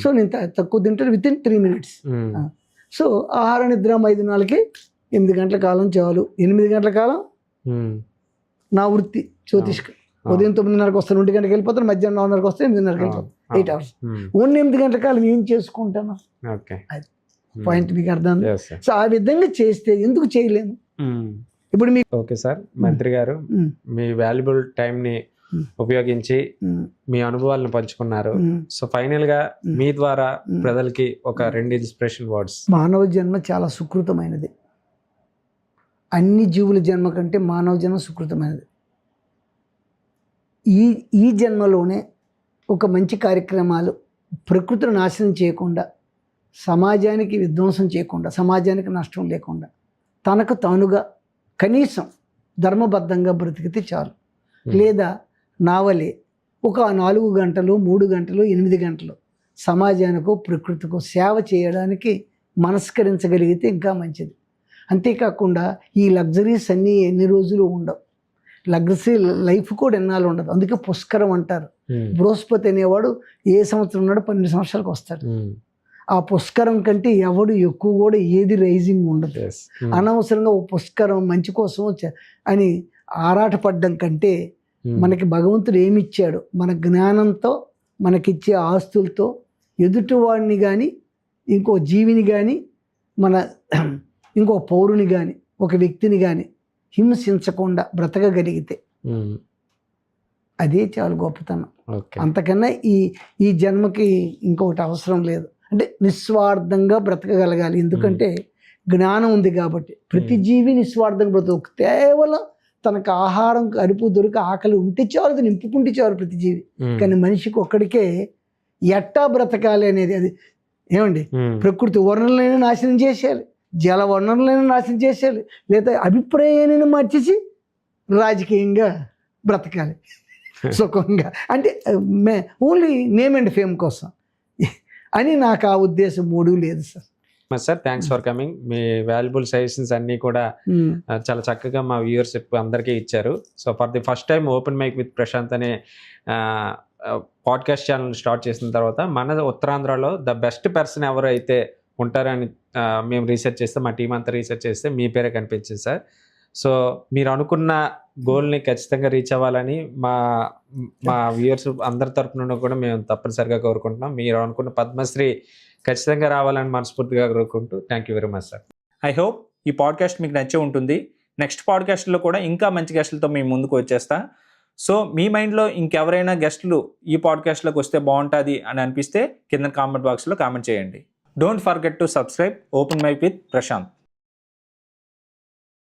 సో నేను తక్కువ తింటాను విత్ ఇన్ 3 minutes. సో ఆహార నిద్ర 5-4కి 8 గంటల కాలం చాలు. 8 గంటల కాలం నా వృత్తి జ్యోతిష్క. ఉదయం 9:30కి వస్తాను, 1 గంటకి వెళ్ళిపోతాను, మధ్యాహ్నం 9:30కి వస్తే 8:30కి వెళ్ళిపోతాను. 8 hours. ఓన్లీ 8 గంటల కాలం ఏం చేసుకుంటాను, పాయింట్ మీకు అర్థం. సో ఆ విధంగా చేస్తే ఎందుకు చేయలేము. ఇప్పుడు మీ ఓకే సార్, మంత్రి గారు మీ వాల్యుబుల్ టైంని ఉపయోగించి మీ అనుభవాలను పంచుకున్నారు. సో ఫైనల్ గా మీ ద్వారా ప్రజలకి ఒక 2 ఇన్స్పిరేషన్ వర్డ్స్. మానవ జన్మ చాలా సుకృతమైనది. అన్ని జీవుల జన్మ కంటే మానవ జన్మ సుకృతమైనది. ఈ జన్మలోనే ఒక మంచి కార్యక్రమాలు ప్రకృతిని నాశనం చేయకుండా, సమాజానికి విధ్వంసం చేయకుండా, సమాజానికి నష్టం లేకుండా, తనకు తానుగా కనీసం ధర్మబద్ధంగా బ్రతికితే చాలు. లేదా నావలే ఒక 4 గంటలు 3 గంటలు 8 గంటలు సమాజానికో ప్రకృతికో సేవ చేయడానికి మనస్కరించగలిగితే ఇంకా మంచిది. అంతేకాకుండా ఈ లగ్జరీస్ అన్నీ ఎన్ని రోజులు ఉండవు, లగ్జరీ లైఫ్ కూడా ఎన్నాళ్ళు ఉండదు. అందుకే పుష్కరం అంటారు. బృహస్పతి అనేవాడు ఏ సంవత్సరం ఉన్నాడు 12 సంవత్సరాలకు వస్తాడు. ఆ పుష్కరం కంటే ఎవడు ఎక్కువ కూడా ఏది రైజింగ్ ఉండదు. అనవసరంగా ఓ పుష్కరం మంచి కోసం అని ఆరాటపడ్డం కంటే మనకి భగవంతుడు ఏమిచ్చాడు, మన జ్ఞానంతో మనకిచ్చే ఆస్తులతో ఎదుటివాడిని కానీ, ఇంకో జీవిని కానీ, మన ఇంకో పౌరుని కానీ, ఒక వ్యక్తిని కానీ హింసించకుండా బ్రతకగలిగితే అదే చాలా గొప్పతనం. అంతకన్నా ఈ జన్మకి ఇంకొకటి అవసరం లేదు. అంటే నిస్వార్థంగా బ్రతకగలగాలి. ఎందుకంటే జ్ఞానం ఉంది కాబట్టి. ప్రతి జీవి నిస్వార్థంగా బ్రతుకు. కేవలం తనకు ఆహారం అరుపు దొరికి ఆకలి ఉంటే చాలు, అది నింపుకుంటే చాలు ప్రతి జీవి. కానీ మనిషికి ఒక్కడికే ఎట్టా బ్రతకాలి అనేది, అది ఏమండి, ప్రకృతి వనరులైనా నాశనం చేసేయాలి, జల వనరులైనా నాశనం చేసేయాలి, లేదా అభిప్రాయాన్ని మార్చేసి రాజకీయంగా బ్రతకాలి సుఖంగా. అంటే ఓన్లీ నేమ్ అండ్ ఫేమ్ కోసం అని నాకు ఆ ఉద్దేశం 3 లేదు sir. Sir thanks for coming. మీ వాల్యుబుల్ సజెషన్స్ అన్నీ కూడా చాలా చక్కగా మా వ్యూవర్షిప్ అందరికీ ఇచ్చారు. So for the first time open mic with Prashant అనే పాడ్కాస్ట్ ఛానల్ స్టార్ట్ చేసిన తర్వాత మన ఉత్తరాంధ్రలో ద బెస్ట్ పర్సన్ ఎవరైతే ఉంటారని మేము రీసెర్చ్ చేస్తే, మా టీం అంతా రీసెర్చ్ చేస్తే మీ పేరే కనిపించింది సార్. సో మీరు అనుకున్న గోల్ని ఖచ్చితంగా రీచ్ అవ్వాలని మా వ్యూవర్స్ అందరి తరపున కూడా మేము తప్పనిసరిగా కోరుకుంటున్నాం. మీరు అనుకున్న పద్మశ్రీ ఖచ్చితంగా రావాలని మనస్ఫూర్తిగా కోరుకుంటూ thank you very much sir. I hope ఈ పాడ్కాస్ట్ మీకు నచ్చే ఉంటుంది. నెక్స్ట్ పాడ్కాస్ట్లో కూడా ఇంకా మంచి గెస్టులతో మేము ముందుకు వచ్చేస్తా. సో మీ మైండ్లో ఇంకెవరైనా గెస్టులు ఈ పాడ్కాస్ట్లోకి వస్తే బాగుంటుంది అని అనిపిస్తే కింద కామెంట్ బాక్స్లో కామెంట్ చేయండి. Don't forget to subscribe open mic with Prashanth.